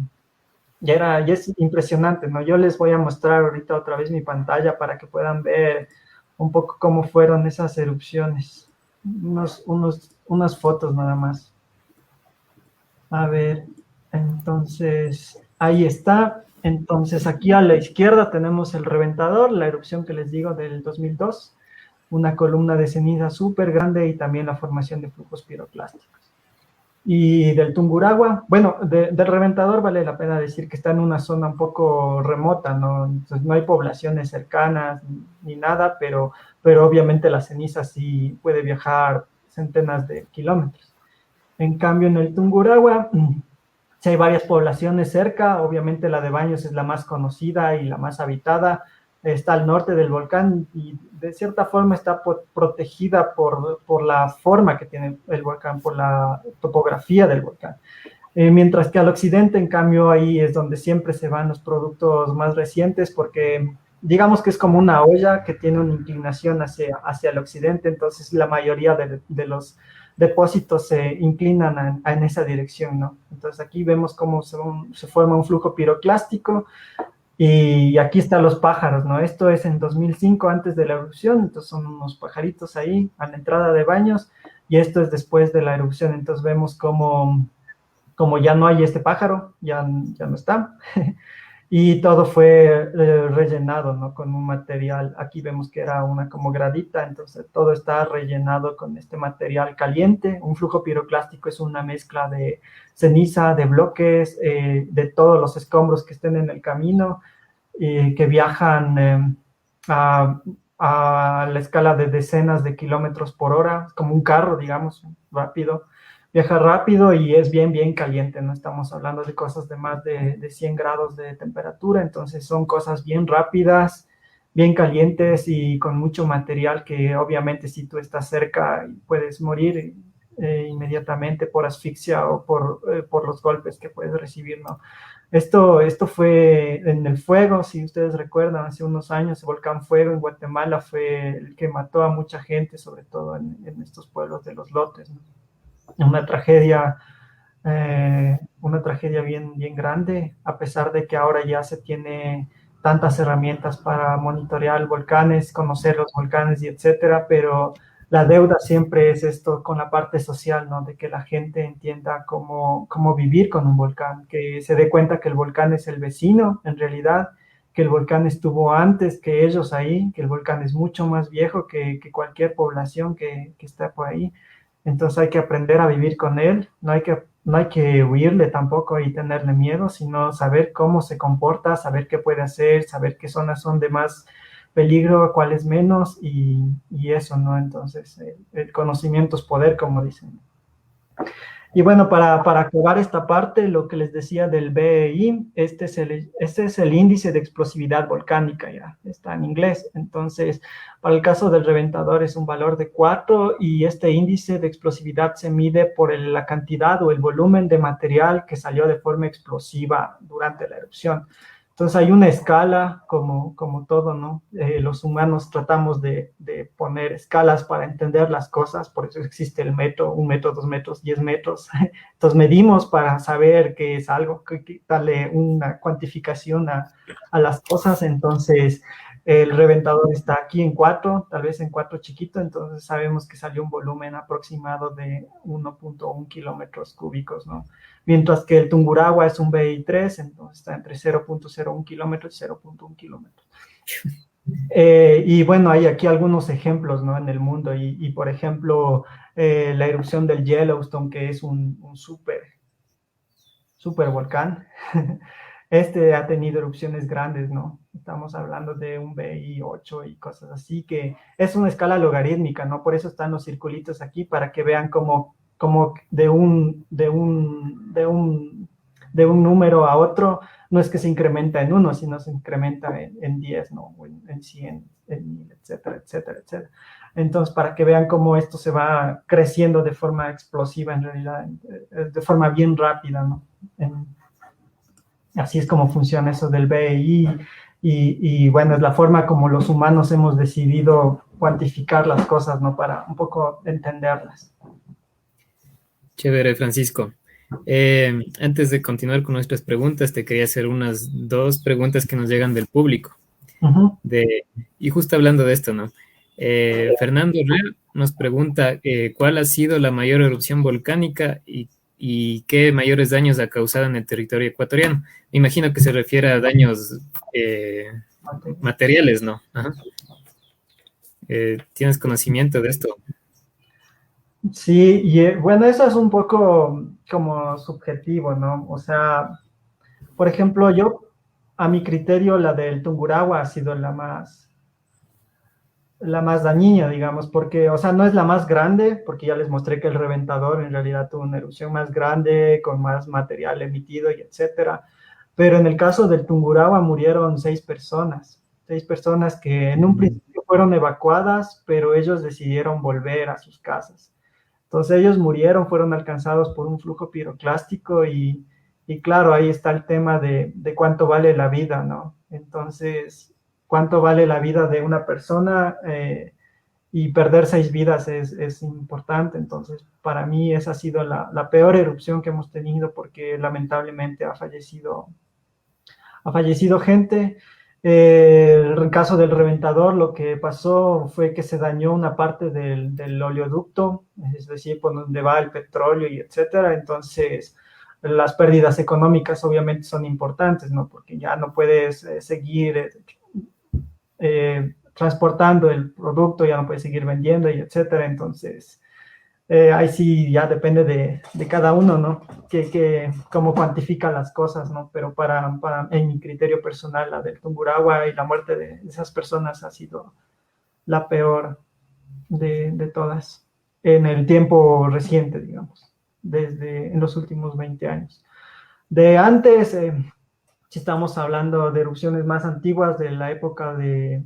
ya es impresionante, ¿no? Yo les voy a mostrar ahorita otra vez mi pantalla para que puedan ver un poco cómo fueron esas erupciones. Unas fotos nada más. A ver, entonces, ahí está. Entonces, aquí a la izquierda tenemos el Reventador, la erupción que les digo del 2002, una columna de ceniza súper grande y también la formación de flujos piroclásticos. Y del Tungurahua, bueno, del Reventador vale la pena decir que está en una zona un poco remota, ¿no? Entonces, no hay poblaciones cercanas ni nada, pero obviamente la ceniza sí puede viajar centenas de kilómetros. En cambio, en el Tungurahua, sí hay varias poblaciones cerca, obviamente la de Baños es la más conocida y la más habitada, está al norte del volcán y de cierta forma está protegida por la forma que tiene el volcán, por la topografía del volcán. Mientras que al occidente, en cambio, ahí es donde siempre se van los productos más recientes, porque digamos que es como una olla que tiene una inclinación hacia el occidente, entonces la mayoría de los depósitos se inclinan en esa dirección, ¿no? Entonces aquí vemos cómo se forma un flujo piroclástico, y aquí están los pájaros, ¿no? Esto es en 2005, antes de la erupción, entonces son unos pajaritos ahí a la entrada de Baños, y esto es después de la erupción, entonces vemos como ya no hay este pájaro, ya no está, y todo fue rellenado, ¿no? Con un material, aquí vemos que era una como gradita, entonces todo está rellenado con este material caliente. Un flujo piroclástico es una mezcla de ceniza, de bloques, de todos los escombros que estén en el camino, que viajan a la escala de decenas de kilómetros por hora, como un carro, digamos, rápido. Viaja rápido y es bien caliente, no estamos hablando de cosas de más de 100 grados de temperatura, entonces son cosas bien rápidas, bien calientes y con mucho material que obviamente si tú estás cerca puedes morir inmediatamente por asfixia o por los golpes que puedes recibir, ¿no? Esto fue en el Fuego, si ustedes recuerdan, hace unos años, el volcán Fuego en Guatemala fue el que mató a mucha gente, sobre todo en estos pueblos de los lotes, ¿no? Una tragedia bien grande, a pesar de que ahora ya se tiene tantas herramientas para monitorear volcanes, conocer los volcanes y etcétera, pero la deuda siempre es esto con la parte social, ¿no? De que la gente entienda cómo vivir con un volcán, que se dé cuenta que el volcán es el vecino, en realidad, que el volcán estuvo antes que ellos ahí, que el volcán es mucho más viejo que cualquier población que está por ahí. Entonces hay que aprender a vivir con él, no hay que huirle tampoco y tenerle miedo, sino saber cómo se comporta, saber qué puede hacer, saber qué zonas son de más peligro, cuáles menos, y eso, ¿no? Entonces, el conocimiento es poder, como dicen. Y bueno, para acabar esta parte, lo que les decía del BEI, este es el índice de explosividad volcánica, ya está en inglés. Entonces, para el caso del Reventador es un valor de 4 y este índice de explosividad se mide por la cantidad o el volumen de material que salió de forma explosiva durante la erupción. Entonces hay una escala, como todo, ¿no? Los humanos tratamos de poner escalas para entender las cosas, por eso existe el metro, 1 metro, 2 metros, 10 metros. Entonces medimos para saber qué es algo, darle una cuantificación a las cosas. Entonces el Reventador está aquí en 4, tal vez en 4 chiquito, entonces sabemos que salió un volumen aproximado de 1.1 kilómetros cúbicos, ¿no? Mientras que el Tungurahua es un BI3, entonces está entre 0.01 kilómetros y 0.1 kilómetros. Y bueno, hay aquí algunos ejemplos, ¿no? En el mundo, y por ejemplo, la erupción del Yellowstone, que es un súper volcán. Este ha tenido erupciones grandes, ¿no? Estamos hablando de un BI8 y cosas así, que es una escala logarítmica, ¿no? Por eso están los circulitos aquí, para que vean cómo de de un número a otro, no es que se incrementa en 1, sino se incrementa en 10, ¿no? O en 100, en 1000, etcétera, etcétera, etcétera. Entonces, para que vean cómo esto se va creciendo de forma explosiva, en realidad, de forma bien rápida, ¿no? Así es como funciona eso del BI y bueno, es la forma como los humanos hemos decidido cuantificar las cosas, ¿no? Para un poco entenderlas. Chévere, Francisco. Antes de continuar con nuestras preguntas, te quería hacer unas dos preguntas que nos llegan del público. Uh-huh. Y justo hablando de esto, ¿no? Fernando Herrera nos pregunta ¿cuál ha sido la mayor erupción volcánica y qué mayores daños ha causado en el territorio ecuatoriano? Me imagino que se refiere a daños materiales, ¿no? Ajá. ¿Tienes conocimiento de esto? Sí, y bueno, eso es un poco como subjetivo, ¿no? O sea, por ejemplo, yo, a mi criterio, la del Tungurahua ha sido la más dañina, digamos, porque, o sea, no es la más grande, porque ya les mostré que el Reventador en realidad tuvo una erupción más grande, con más material emitido y etcétera. Pero en el caso del Tungurahua murieron 6 personas que en un principio fueron evacuadas, pero ellos decidieron volver a sus casas. Entonces ellos murieron, fueron alcanzados por un flujo piroclástico y claro, ahí está el tema de cuánto vale la vida, ¿no? Entonces, cuánto vale la vida de una persona y perder 6 vidas es importante. Entonces, para mí esa ha sido la peor erupción que hemos tenido porque lamentablemente ha fallecido gente. El caso del Reventador, lo que pasó fue que se dañó una parte del oleoducto, es decir, por donde va el petróleo y etcétera. Entonces, las pérdidas económicas obviamente son importantes, ¿no? Porque ya no puedes seguir transportando el producto, ya no puedes seguir vendiendo y etcétera. Entonces, ahí sí ya depende de cada uno, ¿no? Cómo cuantifica las cosas, ¿no? Pero en mi criterio personal, la del Tungurahua y la muerte de esas personas ha sido la peor de todas en el tiempo reciente, digamos, en los últimos 20 años. De antes, si estamos hablando de erupciones más antiguas de la época de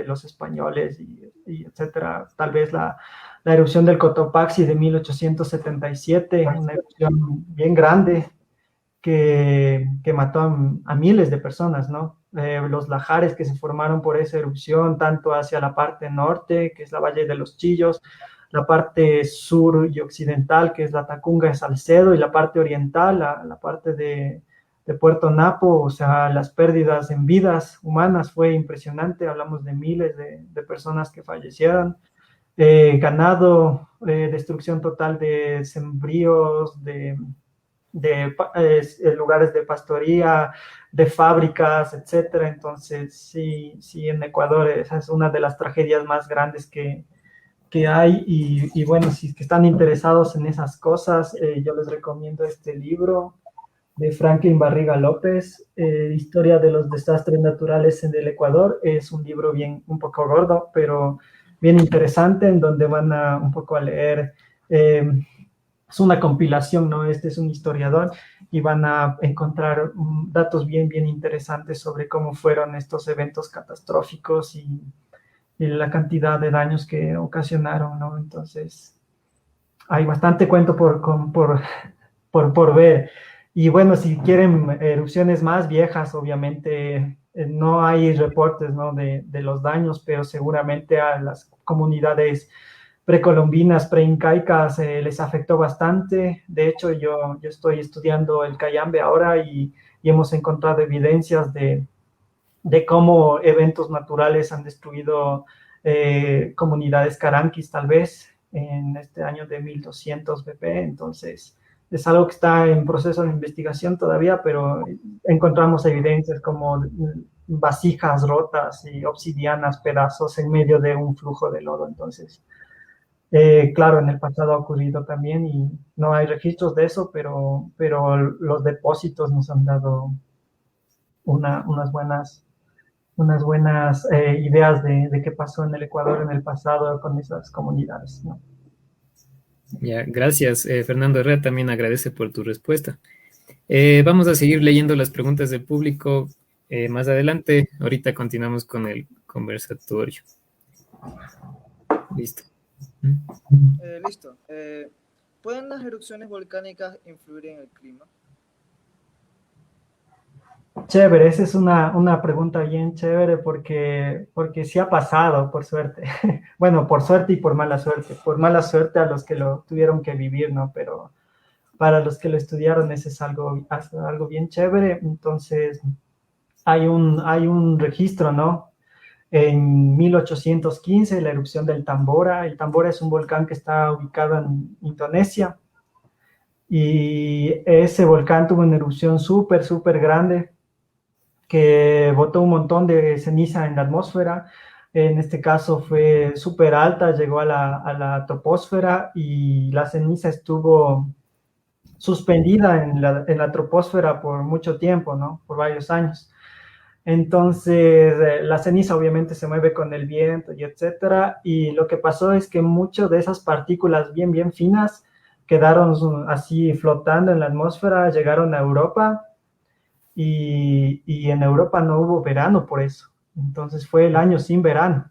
los españoles y etcétera, tal vez la erupción del Cotopaxi de 1877, una erupción bien grande que mató a miles de personas, ¿no? Los lajares que se formaron por esa erupción, tanto hacia la parte norte, que es la Valle de los Chillos, la parte sur y occidental, que es la Tacunga de Salcedo, y la parte oriental, la parte de Puerto Napo. O sea, las pérdidas en vidas humanas fue impresionante, hablamos de miles de personas que fallecieron, ganado, destrucción total de sembríos, de lugares de pastoría, de fábricas, etcétera. Entonces, sí, en Ecuador esa es una de las tragedias más grandes que hay y bueno, si están interesados en esas cosas, yo les recomiendo este libro de Franklin Barriga López, Historia de los desastres naturales en el Ecuador. Es un libro un poco gordo, pero bien interesante, en donde van un poco a leer, es una compilación, ¿no? Este es un historiador y van a encontrar datos bien interesantes sobre cómo fueron estos eventos catastróficos y la cantidad de daños que ocasionaron, ¿no? Entonces, hay bastante cuento por ver. Y bueno, si quieren erupciones más viejas, obviamente no hay reportes, ¿no? de los daños, pero seguramente a las comunidades precolombinas, preincaicas, les afectó bastante. De hecho, yo estoy estudiando el Cayambe ahora y hemos encontrado evidencias de cómo eventos naturales han destruido comunidades caranquis, tal vez, en este año de 1200 BP. Entonces, es algo que está en proceso de investigación todavía, pero encontramos evidencias como vasijas rotas y obsidianas, pedazos en medio de un flujo de lodo. Entonces, claro, en el pasado ha ocurrido también y no hay registros de eso, pero los depósitos nos han dado unas buenas ideas de qué pasó en el Ecuador en el pasado con esas comunidades, ¿no? Ya, gracias. Fernando Herrera también agradece por tu respuesta. Vamos a seguir leyendo las preguntas del público más adelante. Ahorita continuamos con el conversatorio. Listo. Listo. ¿Pueden las erupciones volcánicas influir en el clima? Chévere, esa es una pregunta bien chévere porque sí ha pasado, por suerte. Bueno, por suerte y por mala suerte. Por mala suerte a los que lo tuvieron que vivir, ¿no? Pero para los que lo estudiaron, ese es algo bien chévere. Entonces, hay un registro, ¿no? En 1815, la erupción del Tambora. El Tambora es un volcán que está ubicado en Indonesia. Y ese volcán tuvo una erupción súper, súper grande que botó un montón de ceniza en la atmósfera. En este caso fue súper alta, llegó a la troposfera y la ceniza estuvo suspendida en la troposfera por mucho tiempo, ¿no? Por varios años. Entonces, la ceniza obviamente se mueve con el viento y etcétera. Y lo que pasó es que muchas de esas partículas bien, bien finas quedaron así flotando en la atmósfera, llegaron a Europa y en Europa no hubo verano por eso. Entonces fue el año sin verano.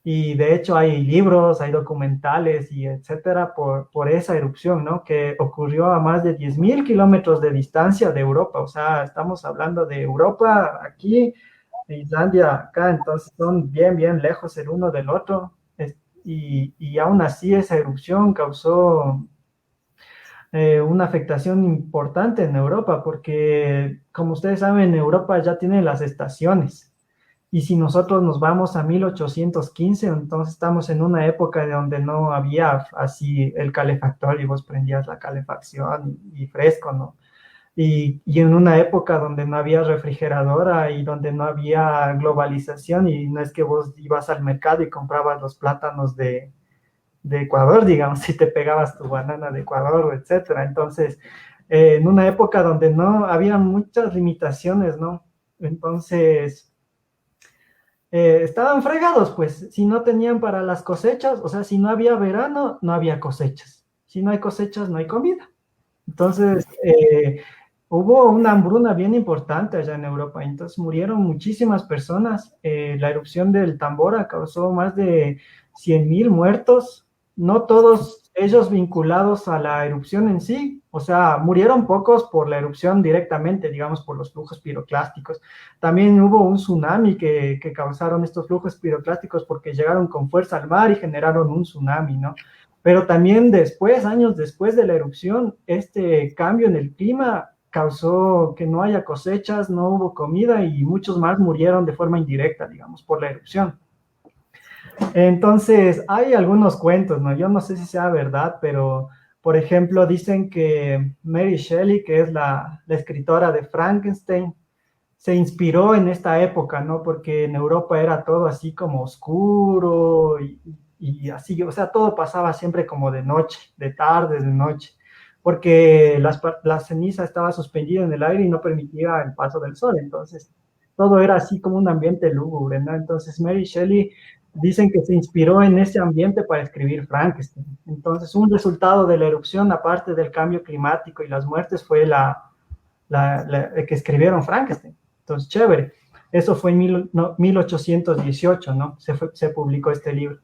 Y de hecho hay libros, hay documentales y etcétera por esa erupción, ¿no? Que ocurrió a más de 10.000 kilómetros de distancia de Europa. O sea, estamos hablando de Europa aquí, de Islandia acá, entonces son bien, bien lejos el uno del otro. Y aún así esa erupción causó una afectación importante en Europa, porque como ustedes saben, Europa ya tiene las estaciones. Y si nosotros nos vamos a 1815, entonces estamos en una época de donde no había así el calefactor y vos prendías la calefacción y fresco, ¿no? Y en una época donde no había refrigeradora y donde no había globalización y no es que vos ibas al mercado y comprabas los plátanos de Ecuador, digamos, si te pegabas tu banana de Ecuador, etcétera. Entonces, en una época donde no había muchas limitaciones, ¿no? Entonces, estaban fregados, pues, si no tenían para las cosechas, o sea, si no había verano, no había cosechas. Si no hay cosechas, no hay comida. Entonces, hubo una hambruna bien importante allá en Europa, entonces murieron muchísimas personas. La erupción del Tambora causó más de 100.000 muertos, no todos ellos vinculados a la erupción en sí, o sea, murieron pocos por la erupción directamente, digamos, por los flujos piroclásticos. También hubo un tsunami que causaron estos flujos piroclásticos porque llegaron con fuerza al mar y generaron un tsunami, ¿no? Pero también después, años después de la erupción, este cambio en el clima causó que no haya cosechas, no hubo comida y muchos más murieron de forma indirecta, digamos, por la erupción. Entonces, hay algunos cuentos, ¿no? Yo no sé si sea verdad, pero, por ejemplo, dicen que Mary Shelley, que es la escritora de Frankenstein, se inspiró en esta época, ¿no? Porque en Europa era todo así como oscuro y así, o sea, todo pasaba siempre como de noche, de tarde, de noche, porque la ceniza estaba suspendida en el aire y no permitía el paso del sol, entonces todo era así como un ambiente lúgubre, ¿no? Entonces Mary Shelley dicen que se inspiró en ese ambiente para escribir Frankenstein. Entonces un resultado de la erupción, aparte del cambio climático y las muertes, fue que escribieron Frankenstein. Entonces, chévere. Eso fue en 1818, ¿no? Se publicó este libro.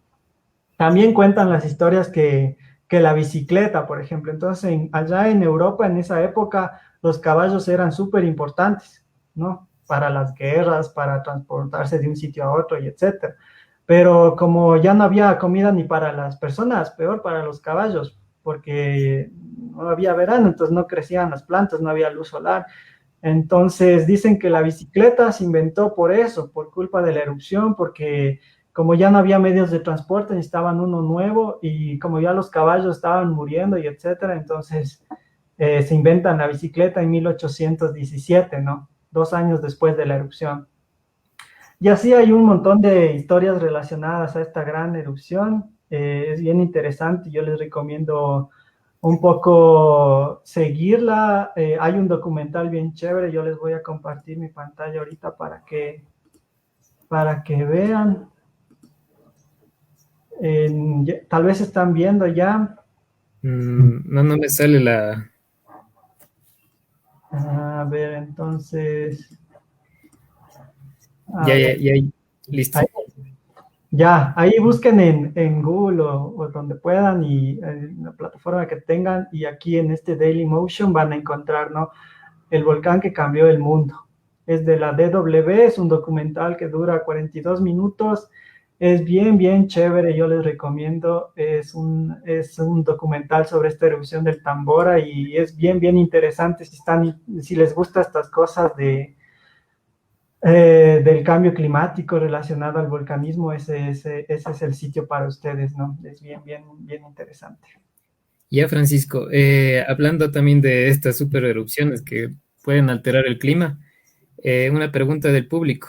También cuentan las historias que la bicicleta, por ejemplo. Entonces, allá en Europa, en esa época, los caballos eran súper importantes, ¿no? Para las guerras, para transportarse de un sitio a otro y etcétera. Pero como ya no había comida ni para las personas, peor para los caballos, porque no había verano, entonces no crecían las plantas, no había luz solar. Entonces dicen que la bicicleta se inventó por eso, por culpa de la erupción, porque como ya no había medios de transporte, necesitaban uno nuevo y como ya los caballos estaban muriendo y etcétera, entonces se inventan la bicicleta en 1817, ¿no? 2 años después de la erupción. Y así hay un montón de historias relacionadas a esta gran erupción. Es bien interesante, yo les recomiendo un poco seguirla. Hay un documental bien chévere, yo les voy a compartir mi pantalla ahorita para que vean. Tal vez están viendo ya. No me sale la... A ver, entonces, a Ya, ver, ya, ya, listo. ahí, ya, ahí busquen en Google o donde puedan y en la plataforma que tengan y aquí en este Daily Motion van a encontrar, ¿no? El volcán que cambió el mundo. Es de la DW, es un documental que dura 42 minutos. Es bien, bien chévere, yo les recomiendo. Es un documental sobre esta erupción del Tambora y es bien, bien interesante si les gusta estas cosas del cambio climático relacionado al volcanismo, ese es el sitio para ustedes, ¿no? Es bien, bien, bien interesante. Ya, Francisco, hablando también de estas super erupciones que pueden alterar el clima, una pregunta del público.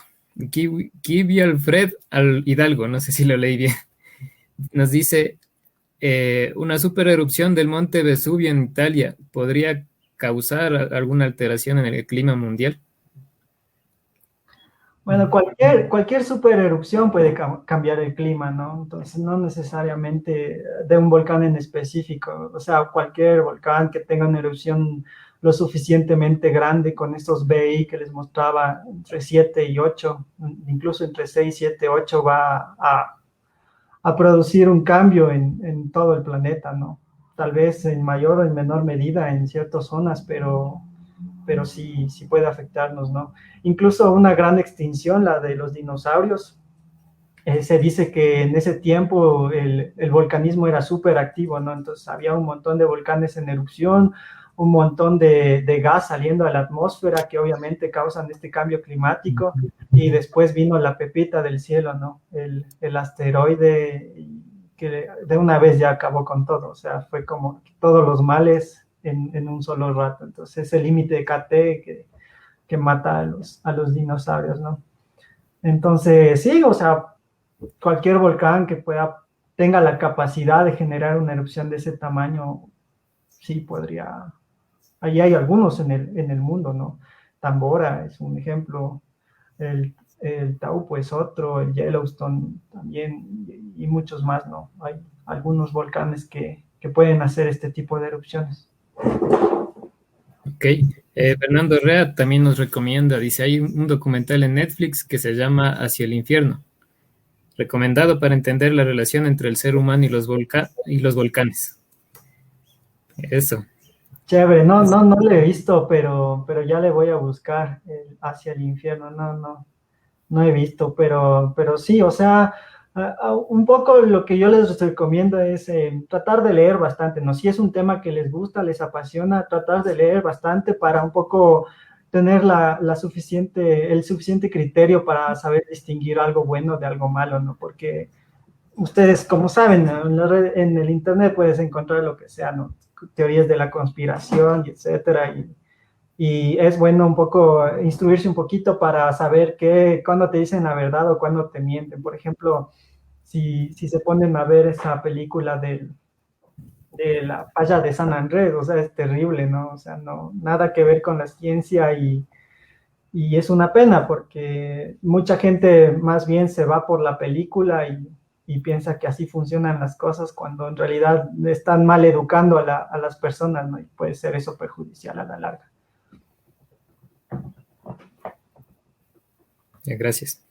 Kiwi Alfred al Hidalgo, no sé si lo leí bien, nos dice, una super erupción del monte Vesubio en Italia podría causar alguna alteración en el clima mundial. Bueno, cualquier supererupción puede cambiar el clima, ¿no? Entonces, no necesariamente de un volcán en específico, o sea, cualquier volcán que tenga una erupción lo suficientemente grande con estos BI que les mostraba entre 7 y 8, incluso entre 6, 7, 8 va a producir un cambio en todo el planeta, ¿no? Tal vez en mayor o en menor medida en ciertas zonas, pero sí, sí puede afectarnos, ¿no? Incluso una gran extinción, la de los dinosaurios, se dice que en ese tiempo el volcanismo era súper activo, ¿no? Entonces había un montón de volcanes en erupción, un montón de gas saliendo a la atmósfera que obviamente causan este cambio climático y después vino la pepita del cielo, ¿no? El asteroide que de una vez ya acabó con todo, o sea, fue como todos los males en un solo rato. Entonces ese límite de KT que mata a los dinosaurios, ¿no? Entonces, sí, o sea, cualquier volcán que tenga la capacidad de generar una erupción de ese tamaño, sí podría. Ahí hay algunos en el mundo, ¿no? Tambora es un ejemplo, el Taupo es otro, el Yellowstone también, y muchos más, ¿no? Hay algunos volcanes que pueden hacer este tipo de erupciones. Ok. Fernando Herrera también nos recomienda, dice, hay un documental en Netflix que se llama Hacia el infierno, recomendado para entender la relación entre el ser humano y y los volcanes. Eso. Chévere, no lo he visto, pero ya le voy a buscar hacia el infierno, no he visto, pero sí, o sea, un poco lo que yo les recomiendo es tratar de leer bastante, ¿no? Si es un tema que les gusta, les apasiona, tratar de leer bastante para un poco tener el suficiente criterio para saber distinguir algo bueno de algo malo, ¿no? Porque ustedes, como saben, ¿no? En el internet puedes encontrar lo que sea, ¿no? Teorías de la conspiración, y etcétera, y es bueno un poco instruirse un poquito para saber cuándo te dicen la verdad o cuándo te mienten. Por ejemplo, si se ponen a ver esa película de la falla de San Andrés, o sea, es terrible, ¿no? O sea, no, nada que ver con la ciencia y es una pena porque mucha gente más bien se va por la película y piensa que así funcionan las cosas cuando en realidad están mal educando a las personas, ¿no? Y puede ser eso perjudicial a la larga. Gracias.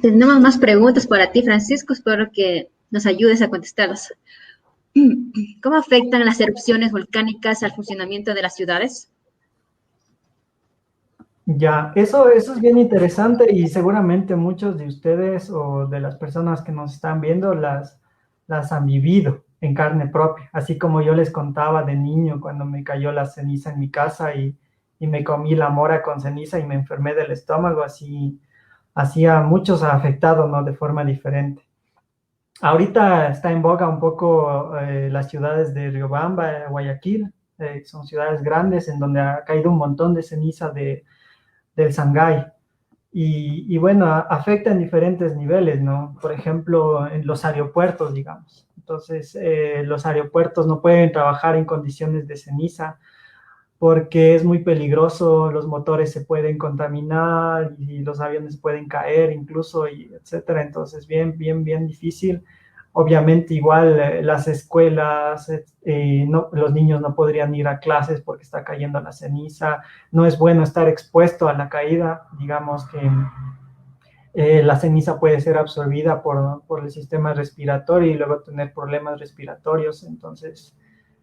Tenemos más preguntas para ti, Francisco. Espero que nos ayudes a contestarlas. ¿Cómo afectan las erupciones volcánicas al funcionamiento de las ciudades? Ya, eso es bien interesante y seguramente muchos de ustedes o de las personas que nos están viendo las han vivido en carne propia, así como yo les contaba de niño cuando me cayó la ceniza en mi casa y me comí la mora con ceniza y me enfermé del estómago, así a muchos ha afectado, ¿no? De forma diferente. Ahorita está en boga un poco las ciudades de Riobamba, Guayaquil, son ciudades grandes en donde ha caído un montón de ceniza del Sangay. Y bueno, afecta en diferentes niveles, ¿no? Por ejemplo, en los aeropuertos, digamos. Entonces, los aeropuertos no pueden trabajar en condiciones de ceniza porque es muy peligroso, los motores se pueden contaminar y los aviones pueden caer incluso, y etcétera. Entonces, bien, bien, bien difícil. Obviamente igual las escuelas, los niños no podrían ir a clases porque está cayendo la ceniza. No es bueno estar expuesto a la caída. Digamos que la ceniza puede ser absorbida por el sistema respiratorio y luego tener problemas respiratorios. Entonces,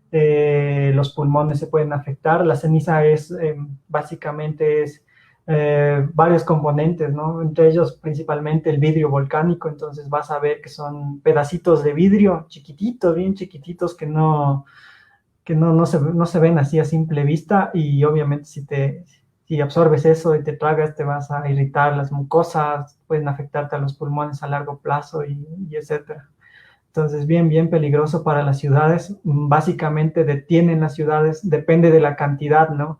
los pulmones se pueden afectar. La ceniza básicamente es varios componentes, ¿no? Entre ellos principalmente el vidrio volcánico. Entonces vas a ver que son pedacitos de vidrio chiquititos, bien chiquititos, no se ven así a simple vista, y obviamente si absorbes eso y te tragas, te vas a irritar las mucosas, pueden afectarte a los pulmones a largo plazo y etcétera. Entonces, bien, bien peligroso para las ciudades. Básicamente detienen las ciudades, depende de la cantidad, ¿no?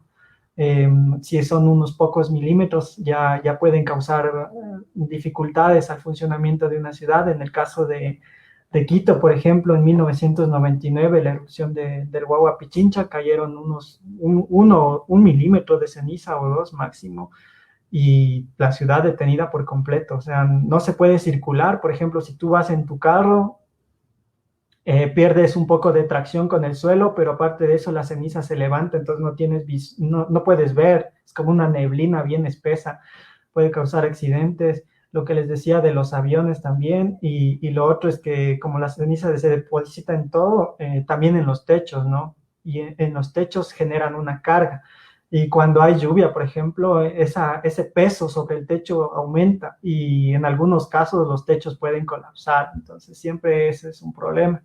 Si son unos pocos milímetros, ya pueden causar dificultades al funcionamiento de una ciudad. En el caso de Quito, por ejemplo, en 1999, la erupción del Huagua Pichincha, cayeron un milímetro de ceniza o dos máximo, y la ciudad detenida por completo. O sea, no se puede circular. Por ejemplo, si tú vas en tu carro, pierdes un poco de tracción con el suelo, pero aparte de eso la ceniza se levanta, entonces no puedes ver, es como una neblina bien espesa, puede causar accidentes. Lo que les decía de los aviones también, y lo otro es que como la ceniza se deposita en todo, también en los techos, ¿no? Y en los techos generan una carga. Y cuando hay lluvia, por ejemplo, ese peso sobre el techo aumenta, y en algunos casos los techos pueden colapsar. Entonces siempre ese es un problema.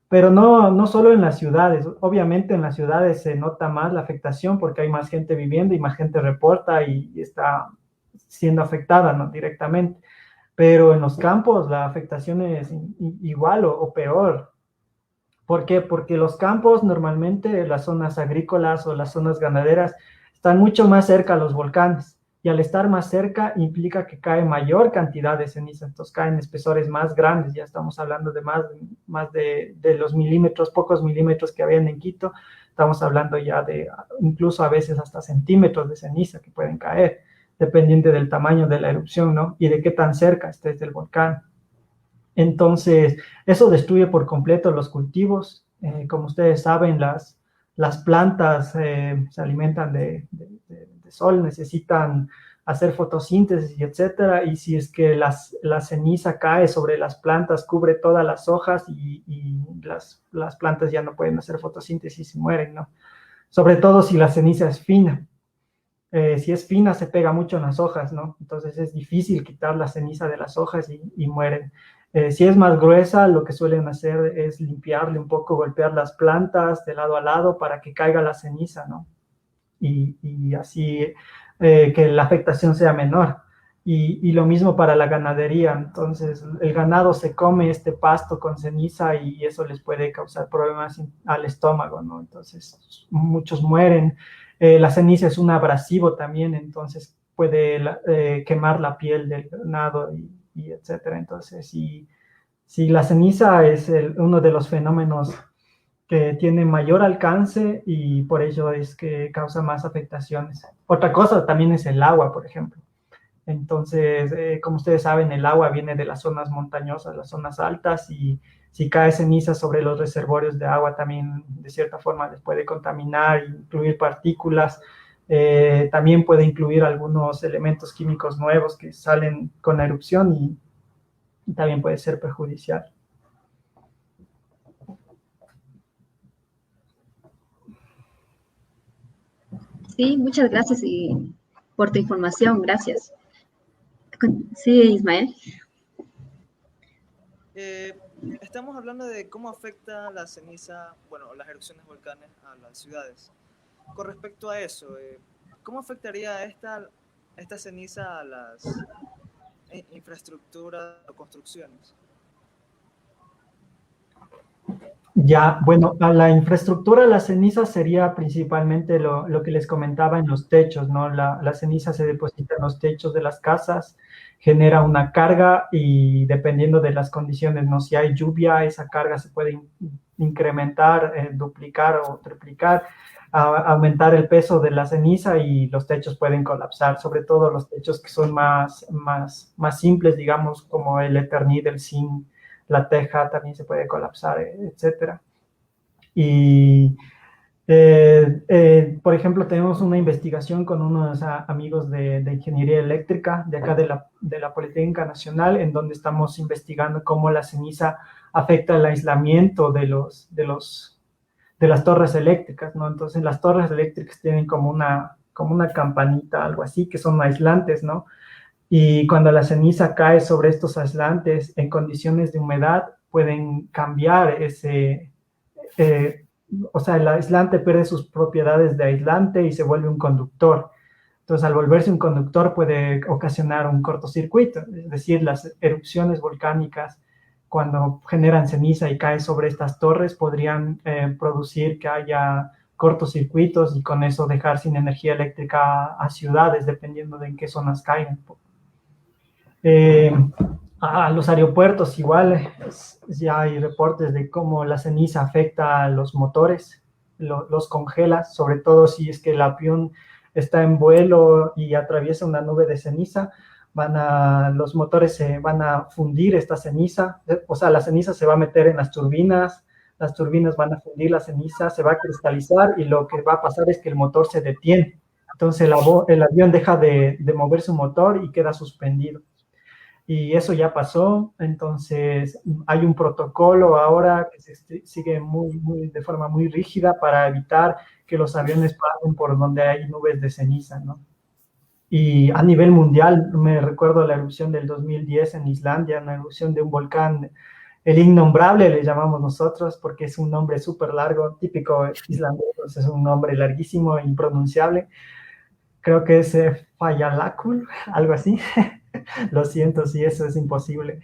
Pero no solo en las ciudades. Obviamente en las ciudades se nota más la afectación porque hay más gente viviendo y más gente reporta y está siendo afectada, ¿no? Directamente. Pero en los campos la afectación es igual o peor. ¿Por qué? Porque los campos normalmente, las zonas agrícolas o las zonas ganaderas, están mucho más cerca a los volcanes. Y al estar más cerca implica que cae mayor cantidad de ceniza, entonces caen espesores más grandes. Ya estamos hablando de más de los milímetros, pocos milímetros que habían en Quito. Estamos hablando ya de incluso a veces hasta centímetros de ceniza que pueden caer, dependiendo del tamaño de la erupción, ¿no? Y de qué tan cerca estés del volcán. Entonces, eso destruye por completo los cultivos. Como ustedes saben, las plantas se alimentan de sol, necesitan hacer fotosíntesis y etcétera, y si es que la ceniza cae sobre las plantas, cubre todas las hojas, y las plantas ya no pueden hacer fotosíntesis y mueren, ¿no? Sobre todo si la ceniza es fina. Si es fina, se pega mucho en las hojas, ¿no? Entonces es difícil quitar la ceniza de las hojas y mueren. Si es más gruesa, lo que suelen hacer es limpiarle un poco, golpear las plantas de lado a lado para que caiga la ceniza, ¿no? Y así que la afectación sea menor. Y lo mismo para la ganadería. Entonces, el ganado se come este pasto con ceniza y eso les puede causar problemas al estómago, ¿no? Entonces, muchos mueren. La ceniza es un abrasivo también, entonces puede quemar la piel del ganado y etcétera. Entonces, si la ceniza es uno de los fenómenos que tiene mayor alcance, y por ello es que causa más afectaciones. Otra cosa también es el agua, por ejemplo. Entonces, como ustedes saben, el agua viene de las zonas montañosas, las zonas altas, y si cae ceniza sobre los reservorios de agua, también de cierta forma les puede contaminar, incluir partículas. También puede incluir algunos elementos químicos nuevos que salen con la erupción, y también puede ser perjudicial. Sí, muchas gracias por tu información, gracias. Sí, Ismael. Estamos hablando de cómo afecta la ceniza, bueno, las erupciones de volcanes a las ciudades. Con respecto a eso, ¿cómo afectaría esta ceniza a las infraestructuras o construcciones? Ya, bueno, a la infraestructura, la ceniza sería principalmente lo que les comentaba en los techos, ¿no? La ceniza se deposita en los techos de las casas, genera una carga, y dependiendo de las condiciones, ¿no? Si hay lluvia, esa carga se puede incrementar, duplicar o triplicar, aumentar el peso de la ceniza, y los techos pueden colapsar, sobre todo los techos que son más simples, digamos, como el Eternit, el zinc, la teja también se puede colapsar, etcétera. Y por ejemplo, tenemos una investigación con unos amigos de ingeniería eléctrica de acá de la Politécnica Nacional, en donde estamos investigando cómo la ceniza afecta el aislamiento de las torres eléctricas, ¿no? Entonces, las torres eléctricas tienen como una campanita, algo así, que son aislantes, ¿no? Y cuando la ceniza cae sobre estos aislantes en condiciones de humedad, pueden cambiar o sea, el aislante pierde sus propiedades de aislante y se vuelve un conductor. Entonces, al volverse un conductor puede ocasionar un cortocircuito, es decir, las erupciones volcánicas, cuando generan ceniza y caen sobre estas torres, podrían producir que haya cortocircuitos y con eso dejar sin energía eléctrica a ciudades, dependiendo de en qué zonas caigan. A los aeropuertos igual, ya hay reportes de cómo la ceniza afecta a los motores, los congela, sobre todo si es que el avión está en vuelo y atraviesa una nube de ceniza, los motores se van a fundir esta ceniza, o sea, la ceniza se va a meter en las turbinas van a fundir la ceniza, se va a cristalizar y lo que va a pasar es que el motor se detiene. Entonces el avión deja de mover su motor y queda suspendido. Y eso ya pasó, entonces hay un protocolo ahora que se sigue de forma muy rígida para evitar que los aviones pasen por donde hay nubes de ceniza, ¿no? Y a nivel mundial, me recuerdo la erupción del 2010 en Islandia, una erupción de un volcán, el innombrable le llamamos nosotros, porque es un nombre súper largo, típico islandés, es un nombre larguísimo e impronunciable. Creo que es Fayalakul, algo así. Lo siento, sí, eso es imposible.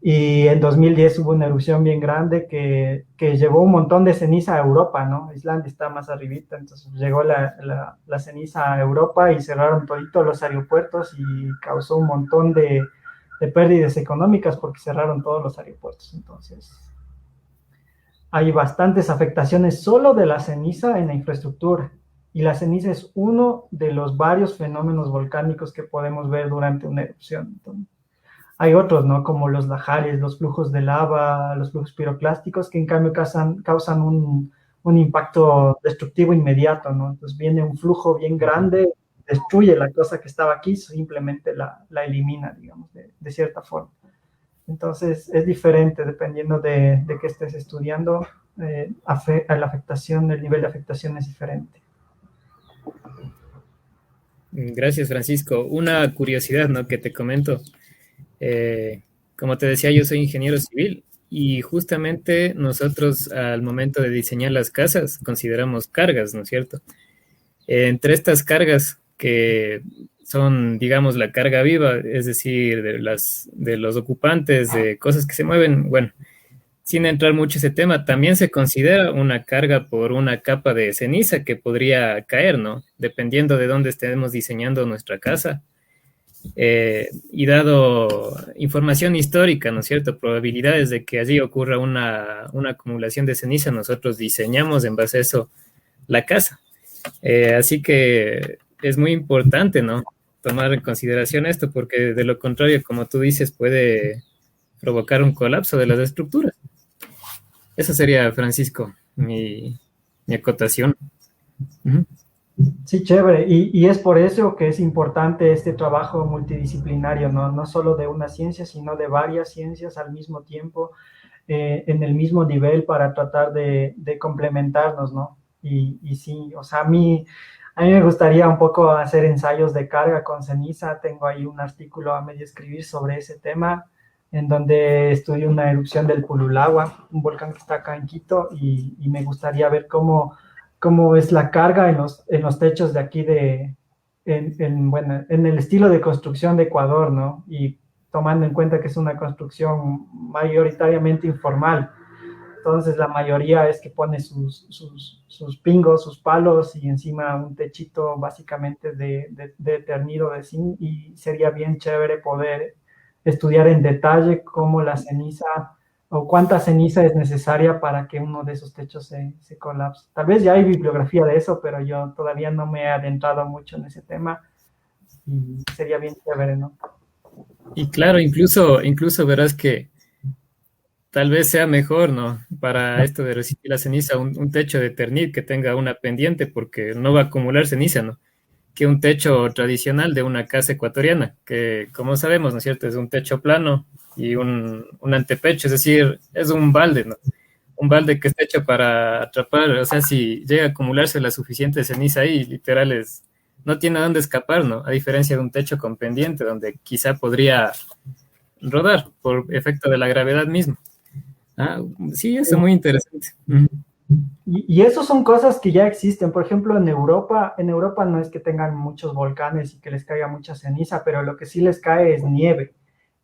Y en 2010 hubo una erupción bien grande que llevó un montón de ceniza a Europa, ¿no? Islandia está más arribita, entonces llegó la ceniza a Europa y cerraron toditos los aeropuertos y causó un montón de pérdidas económicas porque cerraron todos los aeropuertos. Entonces, hay bastantes afectaciones solo de la ceniza en la infraestructura. Y la ceniza es uno de los varios fenómenos volcánicos que podemos ver durante una erupción. Entonces, hay otros, ¿no? Como los lahares, los flujos de lava, los flujos piroclásticos, que en cambio causan un impacto destructivo inmediato, ¿no? Entonces viene un flujo bien grande, destruye la cosa que estaba aquí, simplemente la elimina, digamos, de cierta forma. Entonces es diferente dependiendo de qué estés estudiando, la afectación, el nivel de afectación es diferente. Gracias, Francisco. Una curiosidad, ¿no?, que te comento. Como te decía, yo soy ingeniero civil y justamente nosotros al momento de diseñar las casas consideramos cargas, ¿no es cierto? Entre estas cargas que son, digamos, la carga viva, es decir, de los ocupantes, de cosas que se mueven, bueno, sin entrar mucho ese tema, también se considera una carga por una capa de ceniza que podría caer, ¿no? Dependiendo de dónde estemos diseñando nuestra casa. Y dado información histórica, ¿no es cierto?, probabilidades de que allí ocurra una acumulación de ceniza, nosotros diseñamos en base a eso la casa. Así que es muy importante, ¿no?, tomar en consideración esto, porque de lo contrario, como tú dices, puede provocar un colapso de las estructuras. Eso sería, Francisco, mi acotación. Uh-huh. Sí, chévere. Y es por eso que es importante este trabajo multidisciplinario, ¿no? No solo de una ciencia, sino de varias ciencias al mismo tiempo, en el mismo nivel para tratar de complementarnos, ¿no? Y sí, o sea, a mí me gustaría un poco hacer ensayos de carga con ceniza. Tengo ahí un artículo a medio escribir sobre ese tema, en donde estudio una erupción del Pululagua, un volcán que está acá en Quito, y me gustaría ver cómo es la carga en los techos de aquí bueno, en el estilo de construcción de Ecuador, ¿no? Y tomando en cuenta que es una construcción mayoritariamente informal. Entonces la mayoría es que pone sus pingos, sus palos y encima un techito básicamente de ternido de zinc, y sería bien chévere poder estudiar en detalle cómo la ceniza o cuánta ceniza es necesaria para que uno de esos techos se colapse. Tal vez ya hay bibliografía de eso, pero yo todavía no me he adentrado mucho en ese tema y sería bien chévere, ¿no? Y claro, incluso verás que tal vez sea mejor, ¿no? Para esto de recibir la ceniza, un techo de Eternit que tenga una pendiente, porque no va a acumular ceniza, ¿no? Que un techo tradicional de una casa ecuatoriana, que como sabemos, ¿no es cierto? Es un techo plano y un antepecho, es decir, es un balde, ¿no? Un balde que está hecho para atrapar, o sea, si llega a acumularse la suficiente ceniza ahí, literal es, no tiene a dónde escapar, ¿no? A diferencia de un techo con pendiente, donde quizá podría rodar por efecto de la gravedad misma. Ah, sí, eso es muy interesante. Y eso son cosas que ya existen. Por ejemplo, en Europa no es que tengan muchos volcanes y que les caiga mucha ceniza, pero lo que sí les cae es nieve,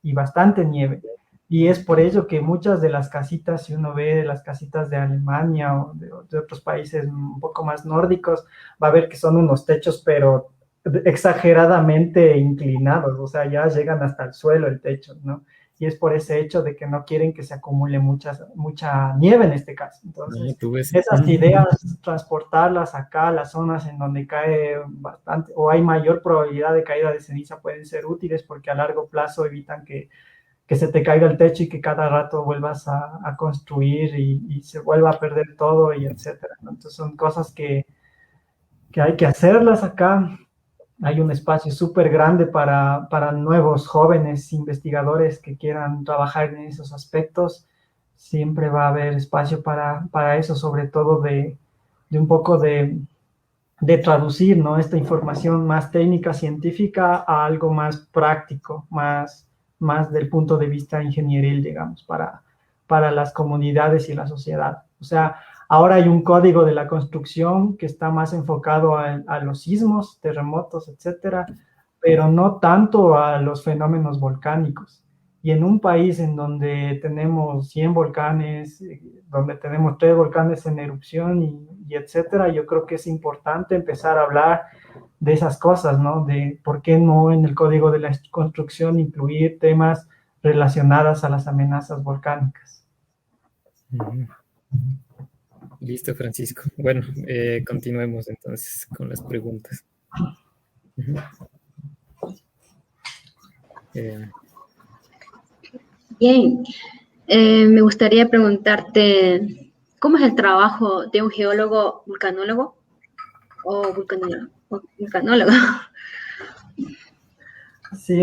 y bastante nieve. Y es por ello que muchas de las casitas, si uno ve las casitas de Alemania o de otros países un poco más nórdicos, va a ver que son unos techos, pero exageradamente inclinados, o sea, ya llegan hasta el suelo el techo, ¿no? Y es por ese hecho de que no quieren que se acumule mucha nieve en este caso. Entonces, Tú ves. esas ideas, transportarlas acá a las zonas en donde cae bastante o hay mayor probabilidad de caída de ceniza pueden ser útiles porque a largo plazo evitan que se te caiga el techo y que cada rato vuelvas a construir y se vuelva a perder todo y etcétera, ¿no? Entonces son cosas que hay que hacerlas acá. Hay un espacio súper grande para nuevos jóvenes investigadores que quieran trabajar en esos aspectos. Siempre va a haber espacio para eso, sobre todo de un poco de traducir, ¿no? Esta información más técnica, científica, a algo más práctico, más del punto de vista ingenieril, digamos, para las comunidades y la sociedad. O sea, ahora hay un código de la construcción que está más enfocado a los sismos, terremotos, etcétera, pero no tanto a los fenómenos volcánicos. Y en un país en donde tenemos 100 volcanes, donde tenemos 3 volcanes en erupción y etcétera, yo creo que es importante empezar a hablar de esas cosas, ¿no? De por qué no en el código de la construcción incluir temas relacionados a las amenazas volcánicas. Listo, Francisco. Bueno, continuemos entonces con las preguntas. Bien, me gustaría preguntarte, ¿cómo es el trabajo de un geólogo vulcanólogo o vulcanólogo? Sí,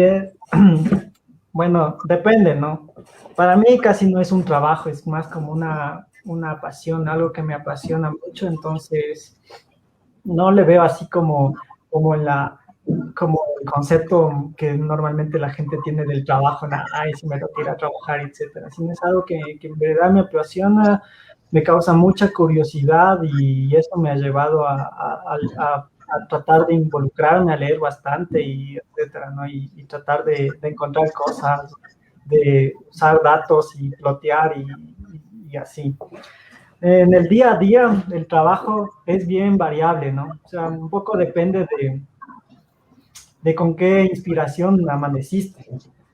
bueno, depende, ¿no? Para mí casi no es un trabajo, es más como una pasión, algo que me apasiona mucho, entonces no le veo así como como el concepto que normalmente la gente tiene del trabajo, ay, si me tengo que ir a trabajar, etcétera. Sino es algo que en verdad me apasiona, me causa mucha curiosidad y eso me ha llevado a tratar de involucrarme, a leer bastante y etcétera, ¿no? Y tratar de encontrar cosas, de usar datos y plotear y así. En el día a día, el trabajo es bien variable, ¿no? O sea, un poco depende de con qué inspiración amaneciste.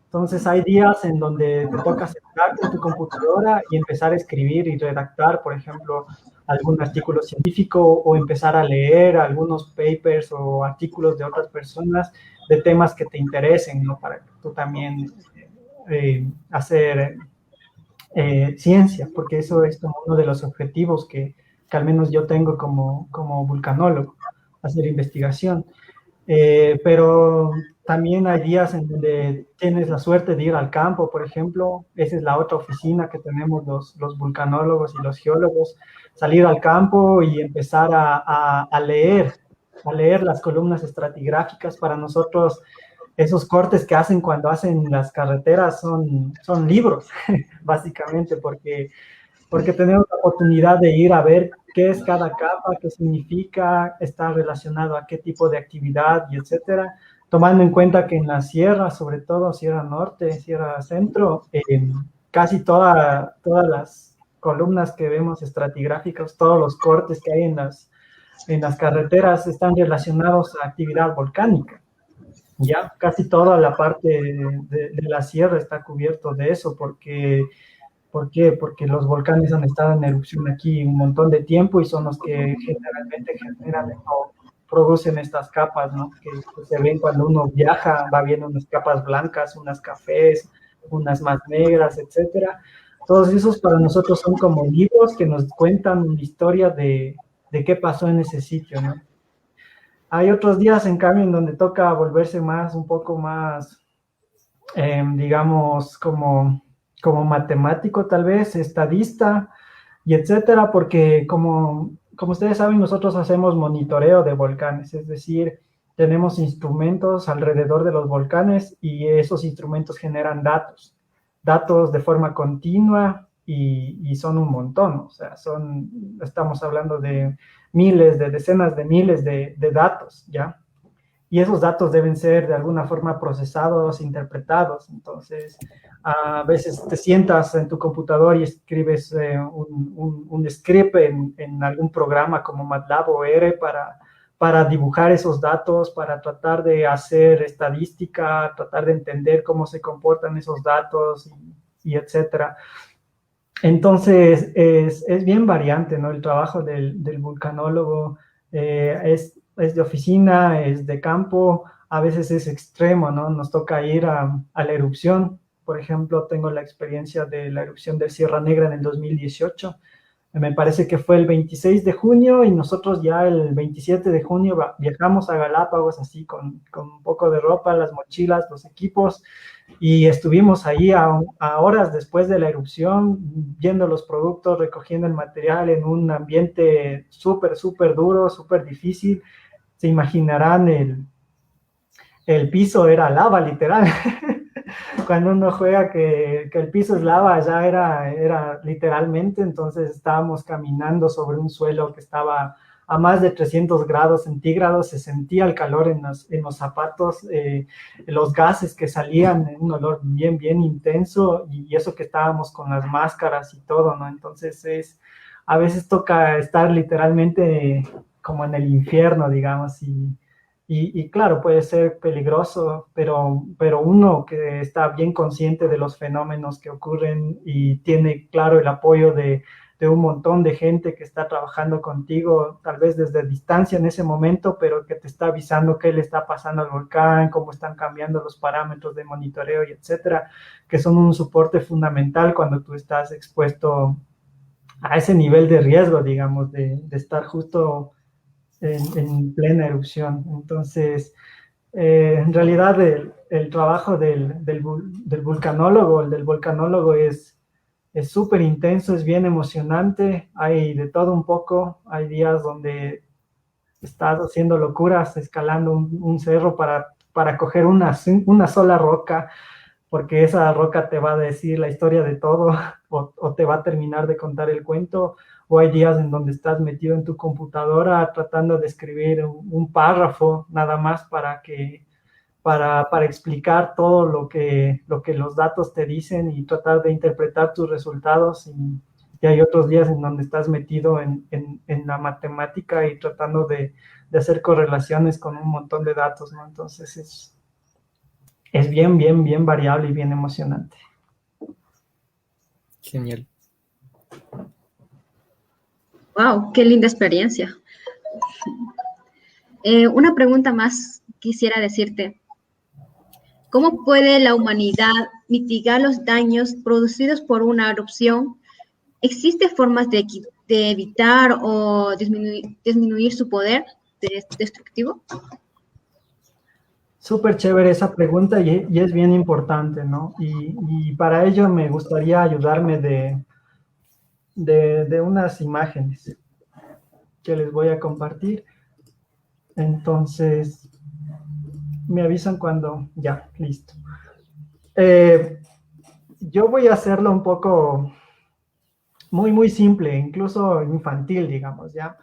Entonces hay días en donde te toca sentarte en tu computadora y empezar a escribir y redactar, por ejemplo, algún artículo científico o empezar a leer algunos papers o artículos de otras personas de temas que te interesen, ¿no? Para que tú también hacer ciencia, porque eso es como uno de los objetivos que al menos yo tengo como vulcanólogo, hacer investigación. Pero también hay días en donde tienes la suerte de ir al campo, por ejemplo, esa es la otra oficina que tenemos los vulcanólogos y los geólogos, salir al campo y empezar a leer las columnas estratigráficas. Para nosotros esos cortes que hacen cuando hacen las carreteras son libros, básicamente, porque tenemos la oportunidad de ir a ver qué es cada capa, qué significa, está relacionado a qué tipo de actividad y etcétera, tomando en cuenta que en la sierra, sobre todo Sierra Norte, Sierra Centro, casi todas las columnas que vemos estratigráficas, todos los cortes que hay en las carreteras están relacionados a actividad volcánica. Ya casi toda la parte de la sierra está cubierto de eso, porque ¿por qué? Porque los volcanes han estado en erupción aquí un montón de tiempo y son los que generalmente generan o producen estas capas, ¿no? Que se ven cuando uno viaja, va viendo unas capas blancas, unas cafés, unas más negras, etcétera. Todos esos para nosotros son como libros que nos cuentan la historia de qué pasó en ese sitio, ¿no? Hay otros días, en cambio, en donde toca volverse más, un poco más, digamos, como matemático tal vez, estadista y etcétera, porque como ustedes saben, nosotros hacemos monitoreo de volcanes, es decir, tenemos instrumentos alrededor de los volcanes y esos instrumentos generan datos de forma continua y son un montón, o sea, estamos hablando de miles, de decenas de miles de datos, ¿ya? Y esos datos deben ser de alguna forma procesados, interpretados. Entonces, a veces te sientas en tu computador y escribes un script en algún programa como MATLAB o R para dibujar esos datos, para tratar de hacer estadística, tratar de entender cómo se comportan esos datos y etcétera. Entonces, es bien variante, ¿no? El trabajo del vulcanólogo es de oficina, es de campo, a veces es extremo, ¿no? Nos toca ir a la erupción. Por ejemplo, tengo la experiencia de la erupción de Sierra Negra en el 2018. Me parece que fue el 26 de junio y nosotros ya el 27 de junio viajamos a Galápagos así con un poco de ropa, las mochilas, los equipos y estuvimos ahí a horas después de la erupción viendo los productos, recogiendo el material en un ambiente súper, súper duro, súper difícil. Se imaginarán el piso era lava literal. Cuando uno juega que el piso es lava, ya era literalmente, entonces estábamos caminando sobre un suelo que estaba a más de 300 grados centígrados, se sentía el calor en los zapatos, los gases que salían, un olor bien, bien intenso, y eso que estábamos con las máscaras y todo, ¿no? Entonces a veces toca estar literalmente como en el infierno, digamos, y claro, puede ser peligroso, pero uno que está bien consciente de los fenómenos que ocurren y tiene claro el apoyo de un montón de gente que está trabajando contigo, tal vez desde distancia en ese momento, pero que te está avisando qué le está pasando al volcán, cómo están cambiando los parámetros de monitoreo y etcétera, que son un soporte fundamental cuando tú estás expuesto a ese nivel de riesgo, digamos, de estar justo en plena erupción. Entonces, en realidad el trabajo del vulcanólogo, el del volcanólogo es súper intenso, es bien emocionante, hay de todo un poco, hay días donde estás haciendo locuras, escalando un cerro para coger una sola roca, porque esa roca te va a decir la historia de todo o te va a terminar de contar el cuento, o hay días en donde estás metido en tu computadora tratando de escribir un párrafo nada más para explicar todo lo que los datos te dicen y tratar de interpretar tus resultados. Y hay otros días en donde estás metido en la matemática y tratando de hacer correlaciones con un montón de datos, ¿no? Entonces es bien, bien, bien variable y bien emocionante. Genial. Wow, qué linda experiencia. Una pregunta más quisiera decirte. ¿Cómo puede la humanidad mitigar los daños producidos por una erupción? ¿Existen formas de evitar o disminuir su poder destructivo? Súper chévere esa pregunta y es bien importante, ¿no? Y para ello me gustaría ayudarme de unas imágenes que les voy a compartir. Entonces, me avisan cuando ya, listo. Yo voy a hacerlo un poco muy, muy simple, incluso infantil, digamos, ¿ya?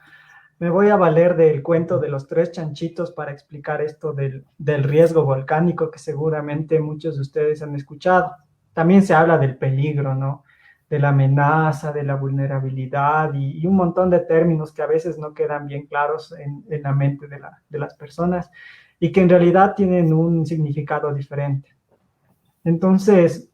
Me voy a valer del cuento de los tres chanchitos para explicar esto del riesgo volcánico que seguramente muchos de ustedes han escuchado. También se habla del peligro, ¿no? De la amenaza, de la vulnerabilidad y un montón de términos que a veces no quedan bien claros en la mente de las personas y que en realidad tienen un significado diferente. Entonces,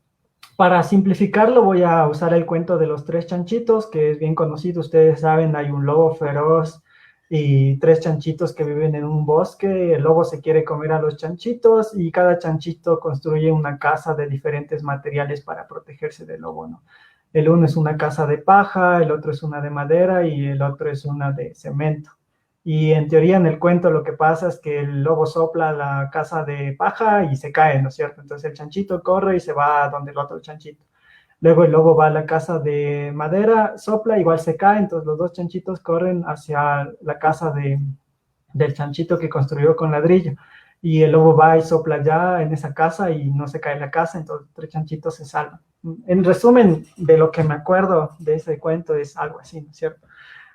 para simplificarlo, voy a usar el cuento de los tres chanchitos, que es bien conocido. Ustedes saben, hay un lobo feroz y tres chanchitos que viven en un bosque. El lobo se quiere comer a los chanchitos y cada chanchito construye una casa de diferentes materiales para protegerse del lobo, ¿no? El uno es una casa de paja, el otro es una de madera y el otro es una de cemento. Y en teoría en el cuento lo que pasa es que el lobo sopla la casa de paja y se cae, ¿no es cierto? Entonces el chanchito corre y se va a donde el otro chanchito. Luego el lobo va a la casa de madera, sopla, igual se cae, entonces los dos chanchitos corren hacia la casa del chanchito que construyó con ladrillo. Y el lobo va y sopla ya en esa casa y no se cae la casa, entonces tres chanchitos se salvan. En resumen, de lo que me acuerdo de ese cuento es algo así, ¿no es cierto?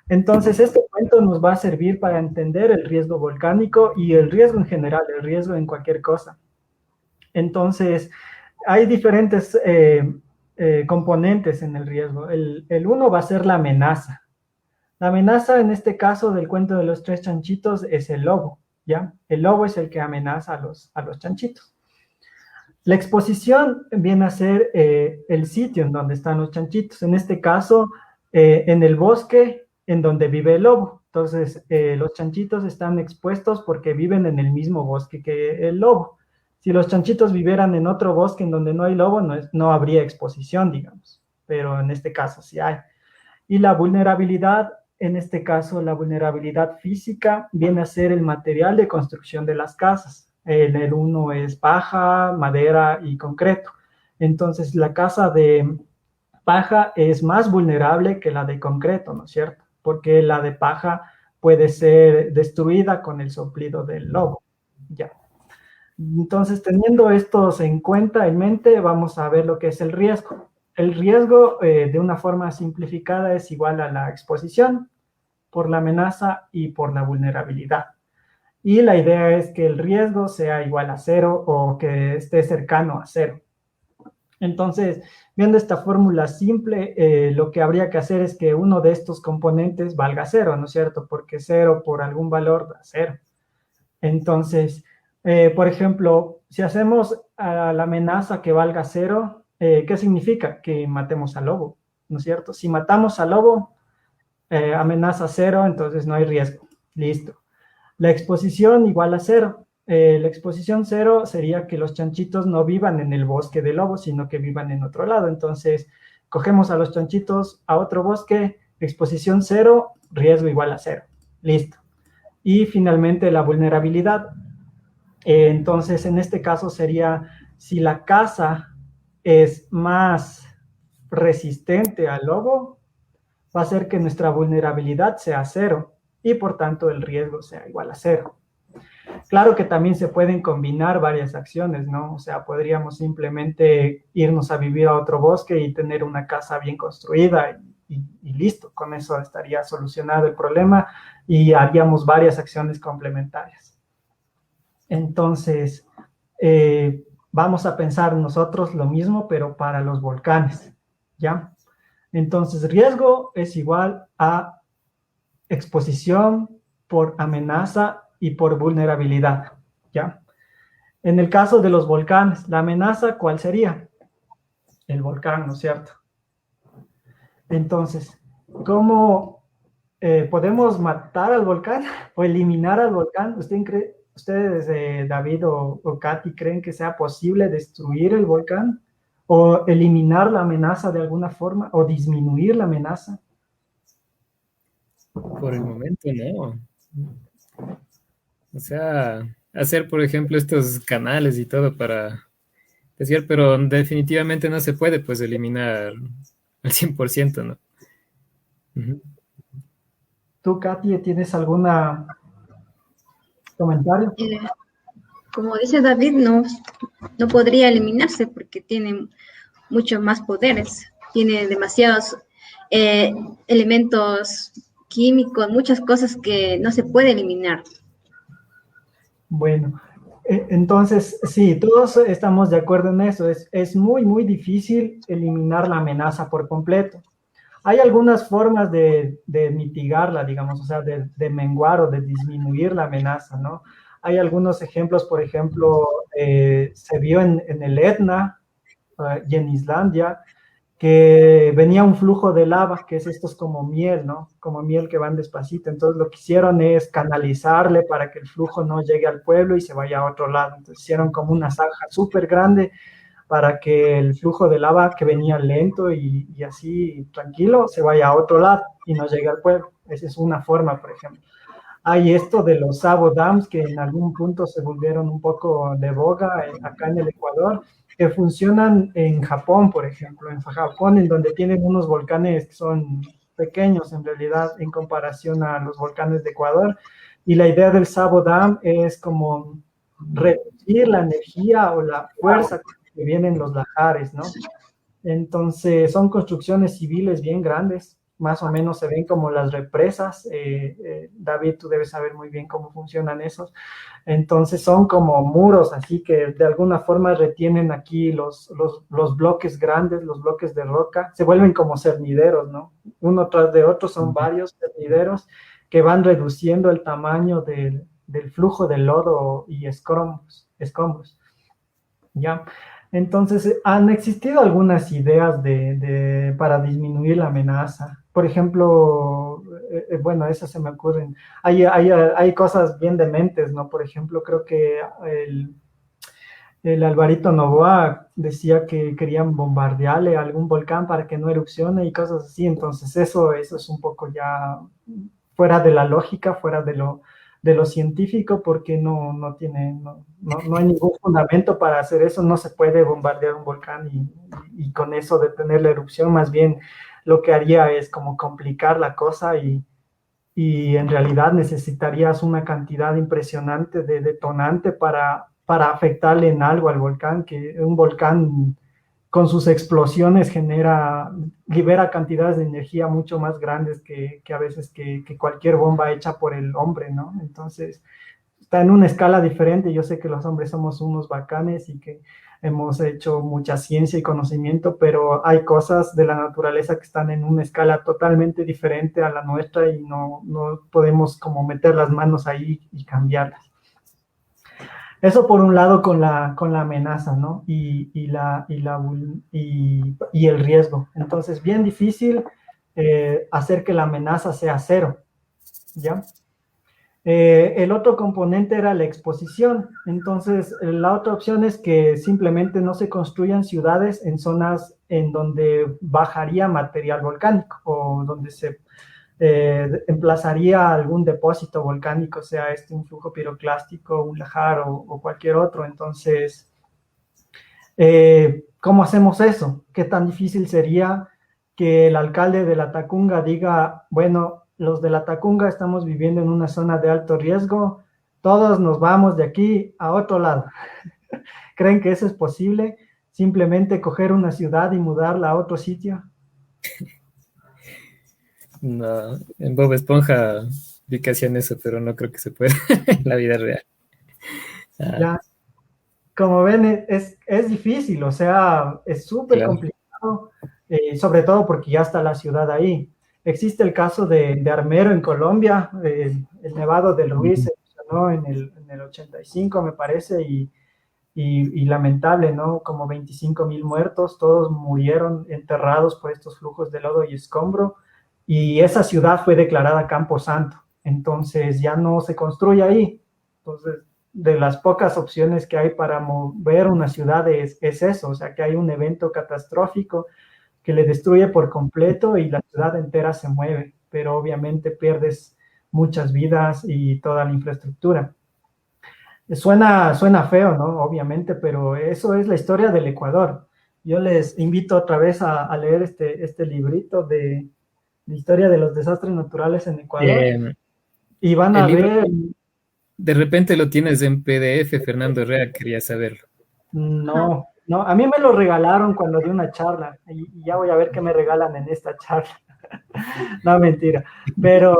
Entonces, este cuento nos va a servir para entender el riesgo volcánico y el riesgo en general, el riesgo en cualquier cosa. Entonces, hay diferentes componentes en el riesgo. El uno va a ser la amenaza. La amenaza en este caso del cuento de los tres chanchitos es el lobo, ¿ya? El lobo es el que amenaza a los chanchitos. La exposición viene a ser el sitio en donde están los chanchitos. En este caso, en el bosque en donde vive el lobo. Entonces, los chanchitos están expuestos porque viven en el mismo bosque que el lobo. Si los chanchitos vivieran en otro bosque en donde no hay lobo, no habría exposición, digamos. Pero en este caso sí hay. Y la vulnerabilidad, en este caso, la vulnerabilidad física viene a ser el material de construcción de las casas. El uno es paja, madera y concreto. Entonces, la casa de paja es más vulnerable que la de concreto, ¿no es cierto? Porque la de paja puede ser destruida con el soplido del lobo. Ya. Entonces, teniendo estos en cuenta, en mente, vamos a ver lo que es el riesgo. El riesgo, de una forma simplificada, es igual a la exposición por la amenaza y por la vulnerabilidad. Y la idea es que el riesgo sea igual a cero o que esté cercano a cero. Entonces, viendo esta fórmula simple, lo que habría que hacer es que uno de estos componentes valga cero, ¿no es cierto? Porque cero por algún valor da cero. Entonces, por ejemplo, si hacemos a la amenaza que valga cero, ¿qué significa? Que matemos al lobo, ¿no es cierto? Si matamos al lobo, amenaza cero, entonces no hay riesgo. Listo. La exposición igual a cero. La exposición cero sería que los chanchitos no vivan en el bosque del lobo, sino que vivan en otro lado. Entonces, cogemos a los chanchitos a otro bosque, exposición cero, riesgo igual a cero. Listo. Y finalmente la vulnerabilidad. Entonces, en este caso sería si la casa es más resistente al lobo, va a hacer que nuestra vulnerabilidad sea cero y por tanto el riesgo sea igual a cero. Claro que también se pueden combinar varias acciones, ¿no? O sea, podríamos simplemente irnos a vivir a otro bosque y tener una casa bien construida y listo. Con eso estaría solucionado el problema y haríamos varias acciones complementarias. Entonces, vamos a pensar nosotros lo mismo, pero para los volcanes, ¿ya? Entonces, riesgo es igual a exposición por amenaza y por vulnerabilidad, ¿ya? En el caso de los volcanes, la amenaza, ¿cuál sería? El volcán, ¿no es cierto? Entonces, ¿cómo podemos matar al volcán o eliminar al volcán? ¿Ustedes, David o Katy, creen que sea posible destruir el volcán o eliminar la amenaza de alguna forma o disminuir la amenaza? Por el momento no. O sea, hacer, por ejemplo, estos canales y todo para decir, pero definitivamente no se puede, pues, eliminar al 100%, ¿no? Ujú. ¿Tú, Katy, tienes algún comentario? Como dice David, no podría eliminarse porque tiene muchos más poderes, tiene demasiados elementos químicos, muchas cosas que no se puede eliminar. Bueno, entonces, sí, todos estamos de acuerdo en eso. Es muy, muy difícil eliminar la amenaza por completo. Hay algunas formas de mitigarla, digamos, o sea, de menguar o de disminuir la amenaza, ¿no? Hay algunos ejemplos, por ejemplo, se vio en el Etna y en Islandia, que venía un flujo de lava, que es estos como miel, ¿no? Como miel que van despacito. Entonces lo que hicieron es canalizarle para que el flujo no llegue al pueblo y se vaya a otro lado. Entonces hicieron como una zanja súper grande para que el flujo de lava que venía lento y así tranquilo se vaya a otro lado y no llegue al pueblo. Esa es una forma, por ejemplo. Hay esto de los Sabo Dams que en algún punto se volvieron un poco de boga acá en el Ecuador, que funcionan en Japón, por ejemplo, en Japón, en donde tienen unos volcanes que son pequeños en realidad en comparación a los volcanes de Ecuador. Y la idea del Sabo Dam es como reducir la energía o la fuerza que vienen los lajares, ¿no? Entonces son construcciones civiles bien grandes, más o menos se ven como las represas. David, tú debes saber muy bien cómo funcionan esos. Entonces son como muros, así que de alguna forma retienen aquí los bloques grandes, los bloques de roca, se vuelven como cernideros, ¿no? Uno tras de otro son varios cernideros que van reduciendo el tamaño del flujo de lodo y escombros. ¿Ya? Entonces, han existido algunas ideas para disminuir la amenaza. Por ejemplo, bueno, esas se me ocurren. Hay cosas bien dementes, ¿no? Por ejemplo, creo que el Alvarito Noboa decía que querían bombardearle a algún volcán para que no erupcione y cosas así. Entonces, eso es un poco ya fuera de la lógica, fuera de lo científico, porque no hay ningún fundamento para hacer eso. No se puede bombardear un volcán y con eso detener la erupción. Más bien lo que haría es como complicar la cosa y en realidad necesitarías una cantidad impresionante de detonante para afectarle en algo al volcán, que un volcán con sus explosiones libera cantidades de energía mucho más grandes que a veces que cualquier bomba hecha por el hombre, ¿no? Entonces, está en una escala diferente. Yo sé que los hombres somos unos bacanes y que hemos hecho mucha ciencia y conocimiento, pero hay cosas de la naturaleza que están en una escala totalmente diferente a la nuestra y no podemos como meter las manos ahí y cambiarlas. Eso por un lado con la amenaza, ¿no? Y el riesgo. Entonces, bien difícil hacer que la amenaza sea cero, ¿ya? El otro componente era la exposición. Entonces, la otra opción es que simplemente no se construyan ciudades en zonas en donde bajaría material volcánico o donde se emplazaría algún depósito volcánico, sea un flujo piroclástico, un lajar o cualquier otro. Entonces, ¿cómo hacemos eso? ¿Qué tan difícil sería que el alcalde de La Tacunga diga, bueno, los de La Tacunga estamos viviendo en una zona de alto riesgo, todos nos vamos de aquí a otro lado? ¿Creen que eso es posible? ¿Simplemente coger una ciudad y mudarla a otro sitio? No, en Bob Esponja vi que hacían eso, pero no creo que se pueda en la vida real. Ya, como ven, es difícil, o sea, es súper complicado, sobre todo porque ya está la ciudad ahí. Existe el caso de Armero en Colombia, el Nevado de Ruiz se funcionó en el 85, me parece, y lamentable, ¿no? Como 25,000 muertos, todos murieron enterrados por estos flujos de lodo y escombro, y esa ciudad fue declarada Campo Santo. Entonces ya no se construye ahí. Entonces, de las pocas opciones que hay para mover una ciudad es eso, o sea, que hay un evento catastrófico que le destruye por completo y la ciudad entera se mueve, pero obviamente pierdes muchas vidas y toda la infraestructura. Suena feo, ¿no? Obviamente, pero eso es la historia del Ecuador. Yo les invito otra vez a leer este librito de historia de los desastres naturales en Ecuador y van a ver. De repente lo tienes en PDF, Fernando Herrera, quería saberlo. No, a mí me lo regalaron cuando di una charla y ya voy a ver qué me regalan en esta charla. No, mentira, pero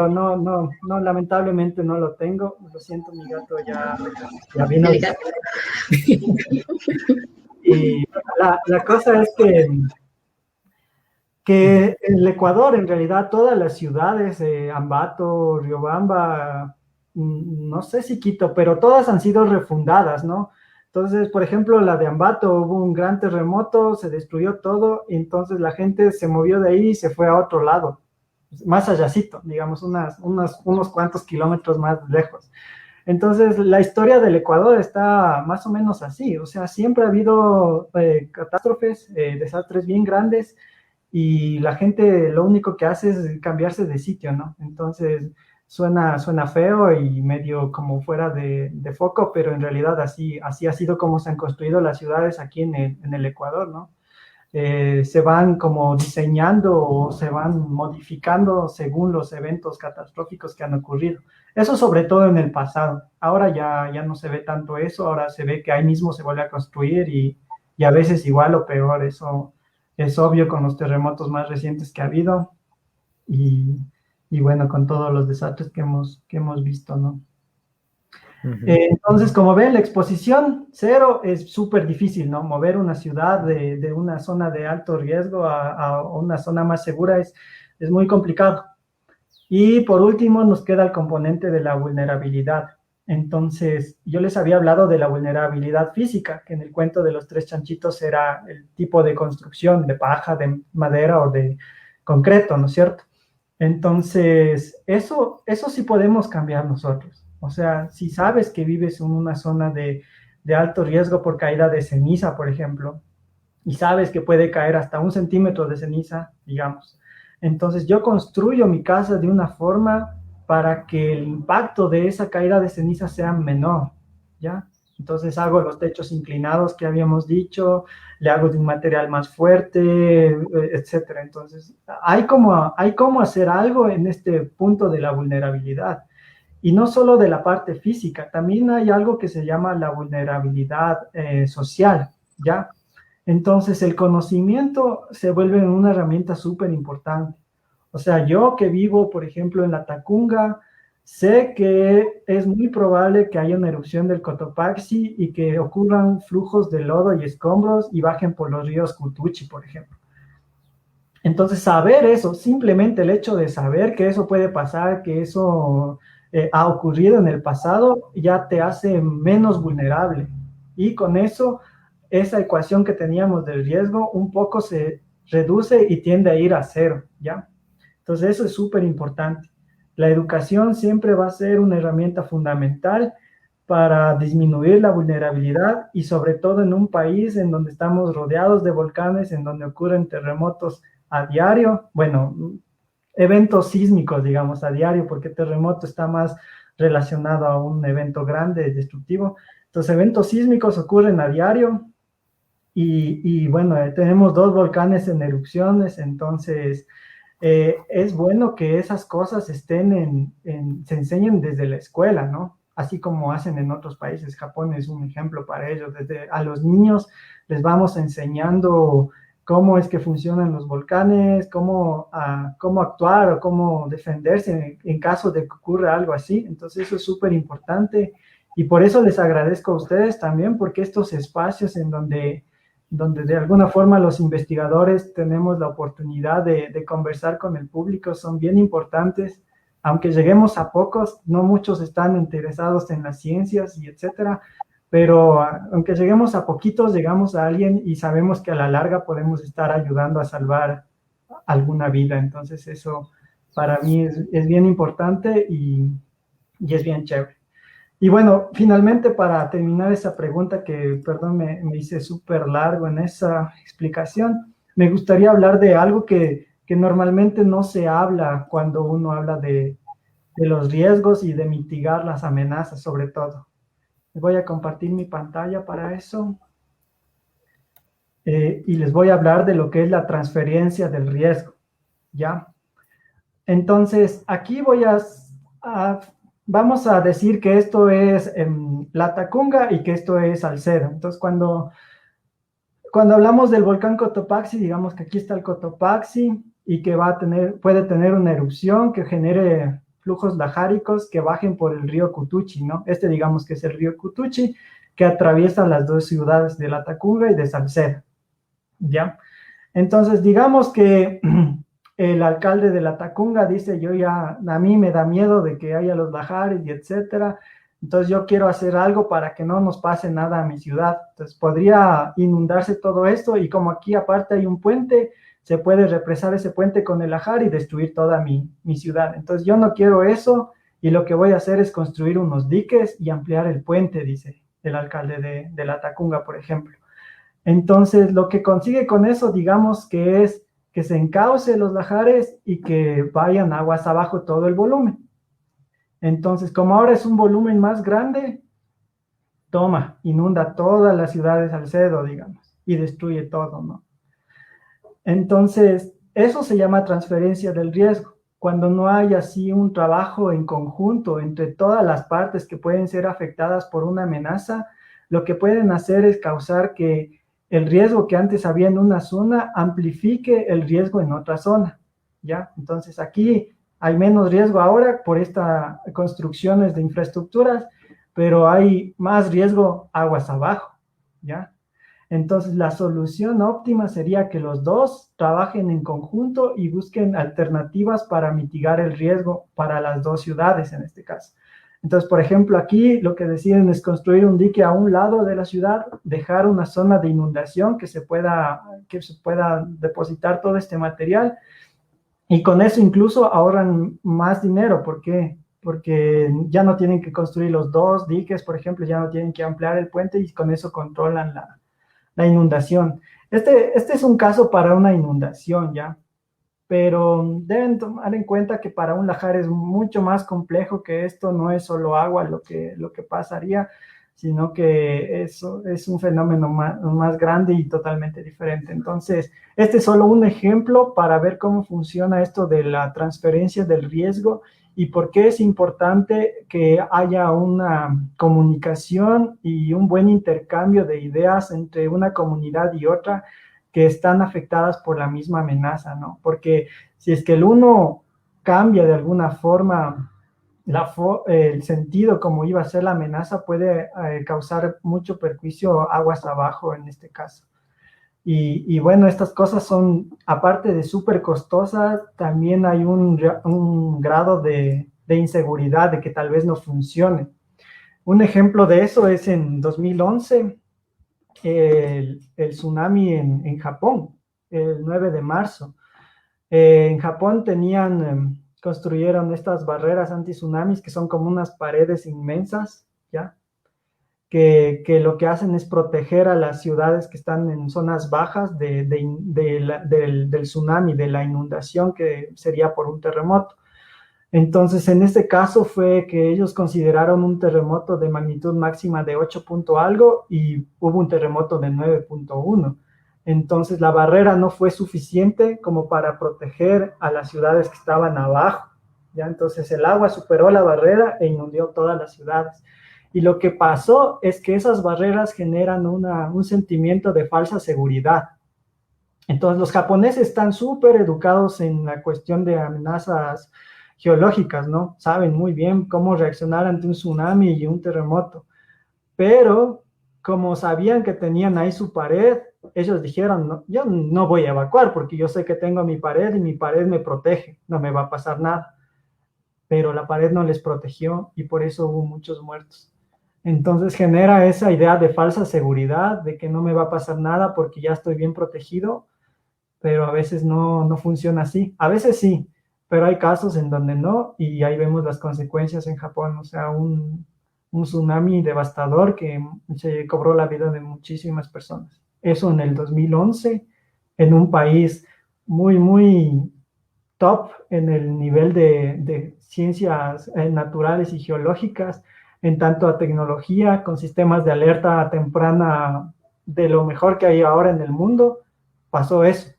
no, lamentablemente no lo tengo. Lo siento, mi gato ya vino. Y la cosa es que el Ecuador, en realidad, todas las ciudades, Ambato, Riobamba, no sé si Quito, pero todas han sido refundadas, ¿no? Entonces, por ejemplo, la de Ambato, hubo un gran terremoto, se destruyó todo, y entonces la gente se movió de ahí y se fue a otro lado, más allácito, digamos, unos cuantos kilómetros más lejos. Entonces, la historia del Ecuador está más o menos así, o sea, siempre ha habido catástrofes, desastres bien grandes, y la gente lo único que hace es cambiarse de sitio, ¿no? Entonces, suena feo y medio como fuera de foco, pero en realidad así ha sido como se han construido las ciudades aquí en el Ecuador, ¿no? Se van como diseñando o se van modificando según los eventos catastróficos que han ocurrido. Eso sobre todo en el pasado. Ahora ya no se ve tanto eso, ahora se ve que ahí mismo se vuelve a construir y a veces igual o peor. Eso es obvio con los terremotos más recientes que ha habido y, y bueno, con todos los desastres que hemos visto, ¿no? Entonces, como ven, la exposición cero es súper difícil, ¿no? Mover una ciudad de una zona de alto riesgo a una zona más segura es muy complicado. Y por último, nos queda el componente de la vulnerabilidad. Entonces, yo les había hablado de la vulnerabilidad física, que en el cuento de los tres chanchitos era el tipo de construcción de paja, de madera o de concreto, ¿no es cierto? Entonces, eso sí podemos cambiar nosotros. O sea, si sabes que vives en una zona de alto riesgo por caída de ceniza, por ejemplo, y sabes que puede caer hasta 1 centímetro de ceniza, digamos. Entonces, yo construyo mi casa de una forma para que el impacto de esa caída de ceniza sea menor, ¿ya? Entonces, hago los techos inclinados que habíamos dicho, le hago de un material más fuerte, etcétera. Entonces, hay como hacer algo en este punto de la vulnerabilidad. Y no solo de la parte física, también hay algo que se llama la vulnerabilidad social, ¿ya? Entonces, el conocimiento se vuelve una herramienta súper importante. O sea, yo que vivo, por ejemplo, en la Tacunga, sé que es muy probable que haya una erupción del Cotopaxi y que ocurran flujos de lodo y escombros y bajen por los ríos Cutuchi, por ejemplo. Entonces, saber eso, simplemente el hecho de saber que eso puede pasar, que eso ha ocurrido en el pasado, ya te hace menos vulnerable. Y con eso, esa ecuación que teníamos del riesgo un poco se reduce y tiende a ir a cero, ¿ya? Entonces, eso es súper importante. La educación siempre va a ser una herramienta fundamental para disminuir la vulnerabilidad y sobre todo en un país en donde estamos rodeados de volcanes, en donde ocurren terremotos a diario, bueno, eventos sísmicos, digamos, a diario, porque terremoto está más relacionado a un evento grande, destructivo. Entonces, eventos sísmicos ocurren a diario y bueno, tenemos 2 volcanes en erupciones, entonces es bueno que esas cosas se enseñen desde la escuela, ¿no? Así como hacen en otros países. Japón es un ejemplo para ello. Desde a los niños les vamos enseñando cómo es que funcionan los volcanes, cómo actuar o cómo defenderse en caso de que ocurra algo así. Entonces eso es súper importante y por eso les agradezco a ustedes también, porque estos espacios en donde de alguna forma los investigadores tenemos la oportunidad de conversar con el público son bien importantes. Aunque lleguemos a pocos, no muchos están interesados en las ciencias y etcétera, pero aunque lleguemos a poquitos, llegamos a alguien y sabemos que a la larga podemos estar ayudando a salvar alguna vida. Entonces eso para mí es bien importante y es bien chévere. Y bueno, finalmente para terminar esa pregunta que, perdón, me hice súper largo en esa explicación, me gustaría hablar de algo que normalmente no se habla cuando uno habla de los riesgos y de mitigar las amenazas, sobre todo. Voy a compartir mi pantalla para eso. Y les voy a hablar de lo que es la transferencia del riesgo, ¿ya? Entonces, aquí vamos a decir que esto es la Tacunga y que esto es Salcedo. Entonces, cuando hablamos del volcán Cotopaxi, digamos que aquí está el Cotopaxi y que puede tener una erupción que genere flujos lajáricos que bajen por el río Cutuchi, ¿no? Digamos que es el río Cutuchi que atraviesa las 2 ciudades de la Tacunga y de Salcedo, ¿ya? Entonces, digamos que el alcalde de la Tacunga dice, a mí me da miedo de que haya los lajares y etcétera, entonces yo quiero hacer algo para que no nos pase nada a mi ciudad. Entonces podría inundarse todo esto y como aquí aparte hay un puente, se puede represar ese puente con el lajar y destruir toda mi ciudad. Entonces yo no quiero eso y lo que voy a hacer es construir unos diques y ampliar el puente, dice el alcalde de La Tacunga, por ejemplo. Entonces, lo que consigue con eso, digamos que es que se encauce los lajares y que vayan aguas abajo todo el volumen. Entonces, como ahora es un volumen más grande, toma, inunda toda la ciudad de Salcedo, digamos, y destruye todo, ¿no? Entonces, eso se llama transferencia del riesgo. Cuando no hay así un trabajo en conjunto entre todas las partes que pueden ser afectadas por una amenaza, lo que pueden hacer es causar que el riesgo que antes había en una zona amplifique el riesgo en otra zona, ¿ya? Entonces, aquí hay menos riesgo ahora por estas construcciones de infraestructuras, pero hay más riesgo aguas abajo, ¿ya? Entonces, la solución óptima sería que los dos trabajen en conjunto y busquen alternativas para mitigar el riesgo para las dos ciudades en este caso. Entonces, por ejemplo, aquí lo que deciden es construir un dique a un lado de la ciudad, dejar una zona de inundación que se pueda depositar todo este material, y con eso incluso ahorran más dinero. ¿Por qué? Porque ya no tienen que construir los dos diques, por ejemplo, ya no tienen que ampliar el puente y con eso controlan la inundación. Este es un caso para una inundación, ¿ya? Pero deben tomar en cuenta que para un lajar es mucho más complejo que esto, no es solo agua lo que pasaría, sino que eso es un fenómeno más grande y totalmente diferente. Entonces, este es solo un ejemplo para ver cómo funciona esto de la transferencia del riesgo y por qué es importante que haya una comunicación y un buen intercambio de ideas entre una comunidad y otra que están afectadas por la misma amenaza, ¿no? Porque si es que el uno cambia de alguna forma el sentido como iba a ser la amenaza, puede causar mucho perjuicio aguas abajo en este caso. Y bueno, estas cosas son, aparte de súper costosas, también hay un grado de inseguridad, de que tal vez no funcione. Un ejemplo de eso es en 2011, el tsunami en Japón, el 9 de marzo. En Japón construyeron estas barreras anti-tsunamis que son como unas paredes inmensas, ¿ya? Que lo que hacen es proteger a las ciudades que están en zonas bajas del tsunami, de la inundación que sería por un terremoto. Entonces, en este caso fue que ellos consideraron un terremoto de magnitud máxima de 8 punto algo y hubo un terremoto de 9.1. Entonces, la barrera no fue suficiente como para proteger a las ciudades que estaban abajo, ¿ya? Entonces, el agua superó la barrera e inundó todas las ciudades. Y lo que pasó es que esas barreras generan un sentimiento de falsa seguridad. Entonces, los japoneses están súper educados en la cuestión de amenazas geológicas, ¿no? Saben muy bien cómo reaccionar ante un tsunami y un terremoto. Pero como sabían que tenían ahí su pared, ellos dijeron, no, yo no voy a evacuar porque yo sé que tengo mi pared y mi pared me protege, no me va a pasar nada. Pero la pared no les protegió y por eso hubo muchos muertos. Entonces genera esa idea de falsa seguridad, de que no me va a pasar nada porque ya estoy bien protegido, pero a veces no funciona así. A veces sí, pero hay casos en donde no, y ahí vemos las consecuencias en Japón, o sea, un tsunami devastador que se cobró la vida de muchísimas personas. Eso en el 2011, en un país muy, muy top en el nivel de ciencias naturales y geológicas, en tanto a tecnología, con sistemas de alerta temprana de lo mejor que hay ahora en el mundo, pasó eso.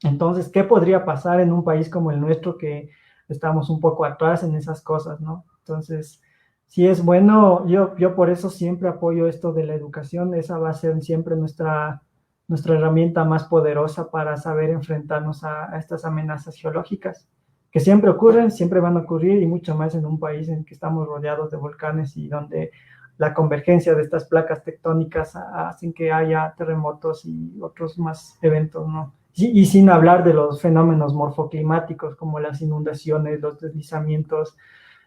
Entonces, ¿qué podría pasar en un país como el nuestro que estamos un poco atrás en esas cosas, ¿no? Entonces, sí es bueno, yo por eso siempre apoyo esto de la educación, esa va a ser siempre nuestra herramienta más poderosa para saber enfrentarnos a estas amenazas geológicas, que siempre ocurren, siempre van a ocurrir, y mucho más en un país en que estamos rodeados de volcanes y donde la convergencia de estas placas tectónicas hacen que haya terremotos y otros más eventos, ¿no? Y sin hablar de los fenómenos morfoclimáticos como las inundaciones, los deslizamientos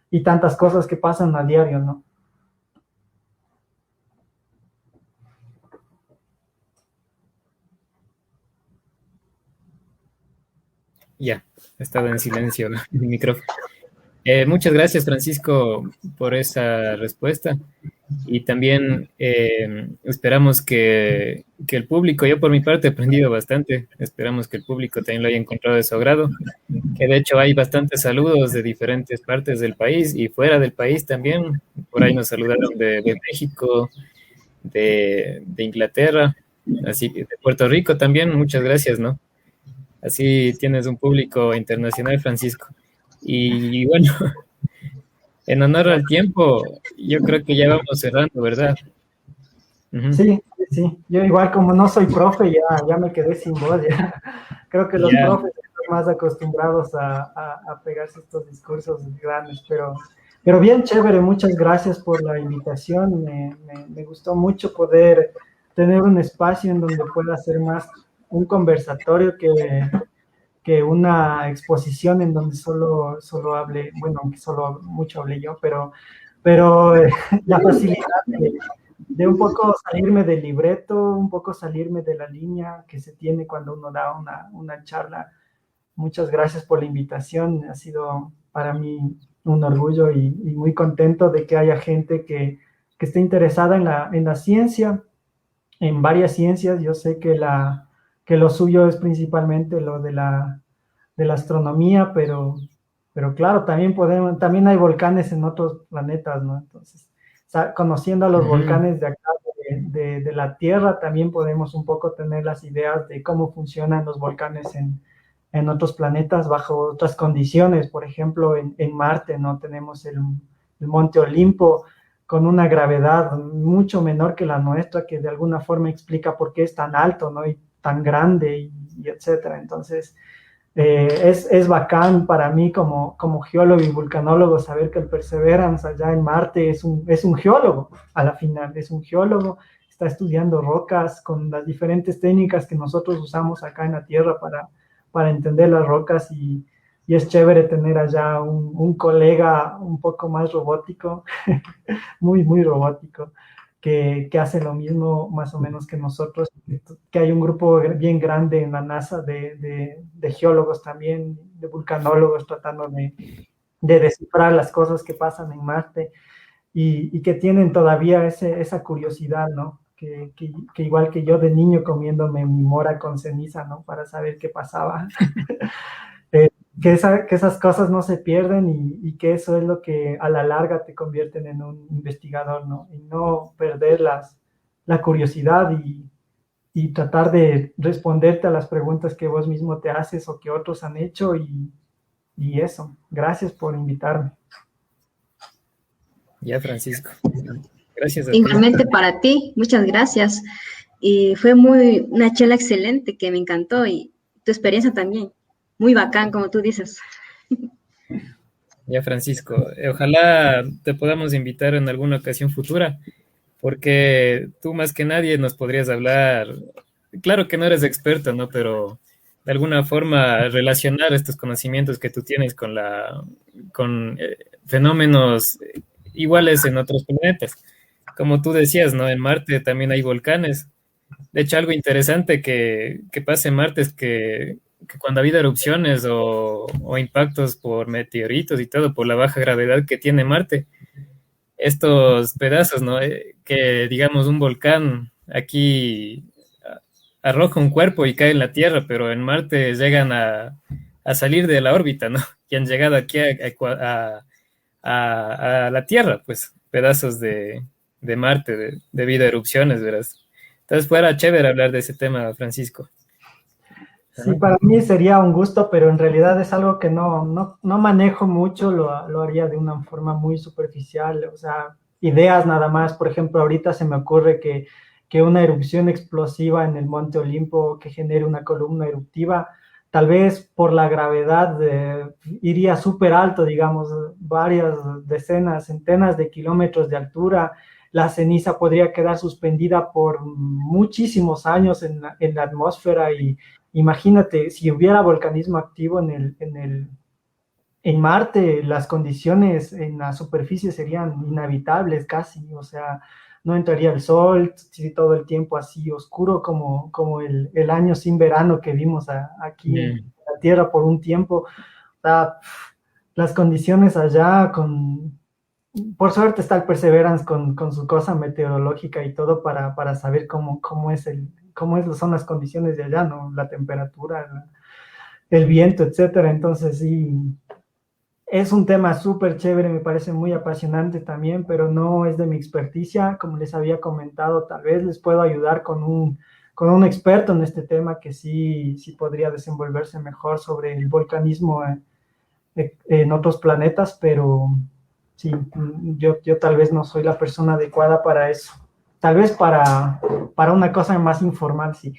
y tantas cosas que pasan a diario, ¿no? Ya, he estado en silencio mi micrófono. Muchas gracias, Francisco, por esa respuesta. Y también esperamos que el público, yo por mi parte he aprendido bastante, esperamos que el público también lo haya encontrado de su agrado, que de hecho hay bastantes saludos de diferentes partes del país y fuera del país también. Por ahí nos saludaron de México, de Inglaterra, así que de Puerto Rico también, muchas gracias, ¿no? Así tienes un público internacional, Francisco. Y bueno, en honor al tiempo, yo creo que ya vamos cerrando, ¿verdad? Ujú. Sí, sí, sí. Yo igual como no soy profe, ya me quedé sin voz. Ya. Creo que los Ya, profes están más acostumbrados a pegarse estos discursos grandes, pero bien chévere. Muchas gracias por la invitación. Me gustó mucho poder tener un espacio en donde pueda hacer más un conversatorio que una exposición en donde solo hable, bueno, aunque solo mucho hablé yo, pero la facilidad de un poco salirme del libreto, un poco salirme de la línea que se tiene cuando uno da una charla. Muchas gracias por la invitación, ha sido para mí un orgullo y muy contento de que haya gente que esté interesada en la ciencia, en varias ciencias. Yo sé que lo suyo es principalmente lo de la astronomía, pero claro, también hay volcanes en otros planetas, ¿no? Entonces, conociendo a los volcanes de acá, de la Tierra, también podemos un poco tener las ideas de cómo funcionan los volcanes en otros planetas bajo otras condiciones. Por ejemplo, en Marte, ¿no? Tenemos el Monte Olimpo con una gravedad mucho menor que la nuestra, que de alguna forma explica por qué es tan alto, ¿no? Y tan grande, y etcétera. Entonces, es bacán para mí como geólogo y vulcanólogo saber que el Perseverance allá en Marte es un geólogo, a la final es un geólogo, está estudiando rocas con las diferentes técnicas que nosotros usamos acá en la Tierra para entender las rocas, y es chévere tener allá un colega un poco más robótico, muy robótico, que hace lo mismo más o menos que nosotros, que hay un grupo bien grande en la NASA de geólogos también, de vulcanólogos tratando de descifrar las cosas que pasan en Marte, y que tienen todavía esa curiosidad, ¿no? Que igual que yo de niño comiéndome mi mora con ceniza, ¿no? Para saber qué pasaba. Que esas cosas no se pierden, y que eso es lo que a la larga te convierten en un investigador, ¿no? Y no perder la curiosidad, y tratar de responderte a las preguntas que vos mismo te haces o que otros han hecho, y eso. Gracias por invitarme. ya, Francisco. Gracias a ti. Igualmente para ti, muchas gracias. Y fue una charla excelente que me encantó, y tu experiencia también, muy bacán, como tú dices. Ya, Francisco. Ojalá te podamos invitar en alguna ocasión futura, porque tú más que nadie nos podrías hablar. Claro que no eres experto, ¿no? Pero de alguna forma relacionar estos conocimientos que tú tienes con fenómenos iguales en otros planetas. Como tú decías, ¿no? En Marte también hay volcanes. De hecho, algo interesante que pasa en Marte es que cuando ha habido erupciones o impactos por meteoritos y todo, por la baja gravedad que tiene Marte, estos pedazos, ¿no? Que digamos un volcán aquí arroja un cuerpo y cae en la Tierra, pero en Marte llegan a salir de la órbita, ¿no? Y han llegado aquí a la Tierra, pues pedazos de Marte debido a erupciones, ¿verdad? Entonces fuera chévere hablar de ese tema, Francisco. Sí, para mí sería un gusto, pero en realidad es algo que no manejo mucho, lo haría de una forma muy superficial, o sea, ideas nada más. Por ejemplo, ahorita se me ocurre que una erupción explosiva en el Monte Olimpo que genere una columna eruptiva, tal vez por la gravedad iría súper alto, digamos, varias decenas, centenas de kilómetros de altura. La ceniza podría quedar suspendida por muchísimos años en la atmósfera. Y imagínate, si hubiera volcanismo activo en Marte, las condiciones en la superficie serían inhabitables casi, o sea, no entraría el sol, si todo el tiempo así oscuro como el año sin verano que vimos aquí en la Tierra por un tiempo. O sea, las condiciones allá por suerte está el Perseverance con su cosa meteorológica y todo para saber son las condiciones de allá, ¿no? La temperatura, el viento, etcétera. Entonces, sí, es un tema súper chévere, me parece muy apasionante también, pero no es de mi experticia. Como les había comentado, tal vez les puedo ayudar con un experto en este tema que sí podría desenvolverse mejor sobre el volcanismo en otros planetas, pero sí, yo tal vez no soy la persona adecuada para eso. Tal vez para una cosa más informal, sí,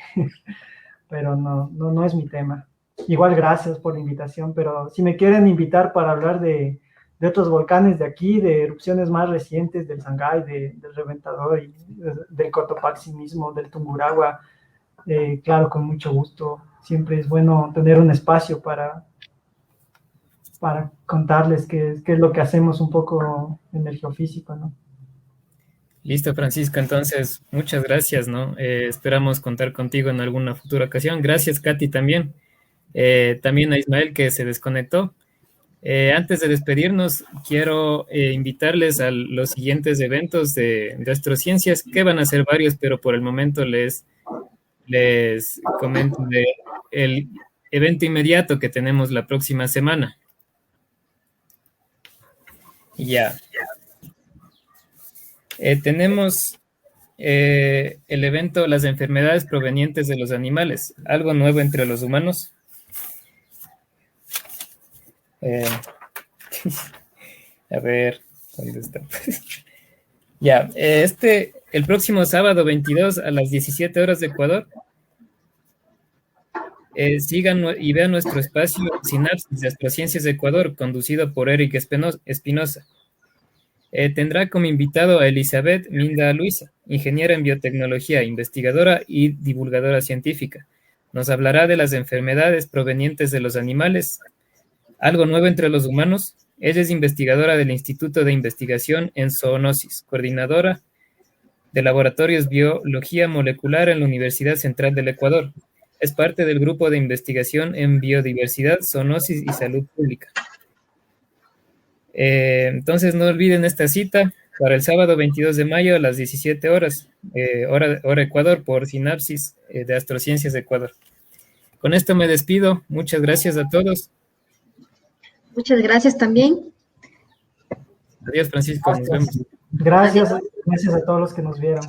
pero no es mi tema. Igual gracias por la invitación, pero si me quieren invitar para hablar de otros volcanes de aquí, de erupciones más recientes, del Sangay, del Reventador, y del Cotopaxi mismo, del Tungurahua, claro, con mucho gusto. Siempre es bueno tener un espacio para contarles qué es lo que hacemos un poco en el geofísico, ¿no? Listo, Francisco. Entonces, muchas gracias, ¿no? Esperamos contar contigo en alguna futura ocasión. Gracias, Katy, también. También a Ismael, que se desconectó. Antes de despedirnos, quiero invitarles a los siguientes eventos de Astrociencias, que van a ser varios, pero por el momento les comento el evento inmediato que tenemos la próxima semana. Ya. Tenemos el evento Las enfermedades provenientes de los animales, algo nuevo entre los humanos. A ver, ¿dónde está? Ya, el próximo sábado 22 a las 17 horas de Ecuador, sigan y vean nuestro espacio Sinapsis de Astrociencias de Ecuador, conducido por Eric Espinosa. Tendrá como invitado a Elizabeth Minda Luisa, ingeniera en biotecnología, investigadora y divulgadora científica. Nos hablará de las enfermedades provenientes de los animales, algo nuevo entre los humanos. Ella es investigadora del Instituto de Investigación en Zoonosis, coordinadora de Laboratorios Biología Molecular en la Universidad Central del Ecuador. Es parte del Grupo de Investigación en Biodiversidad, Zoonosis y Salud Pública. Entonces no olviden esta cita para el sábado 22 de mayo a las 17 horas, hora Ecuador, por Sinapsis de Astrociencias de Ecuador. Con esto me despido. Muchas gracias a todos. Muchas gracias también. Adiós, Francisco. Nos vemos. Gracias a todos los que nos vieron.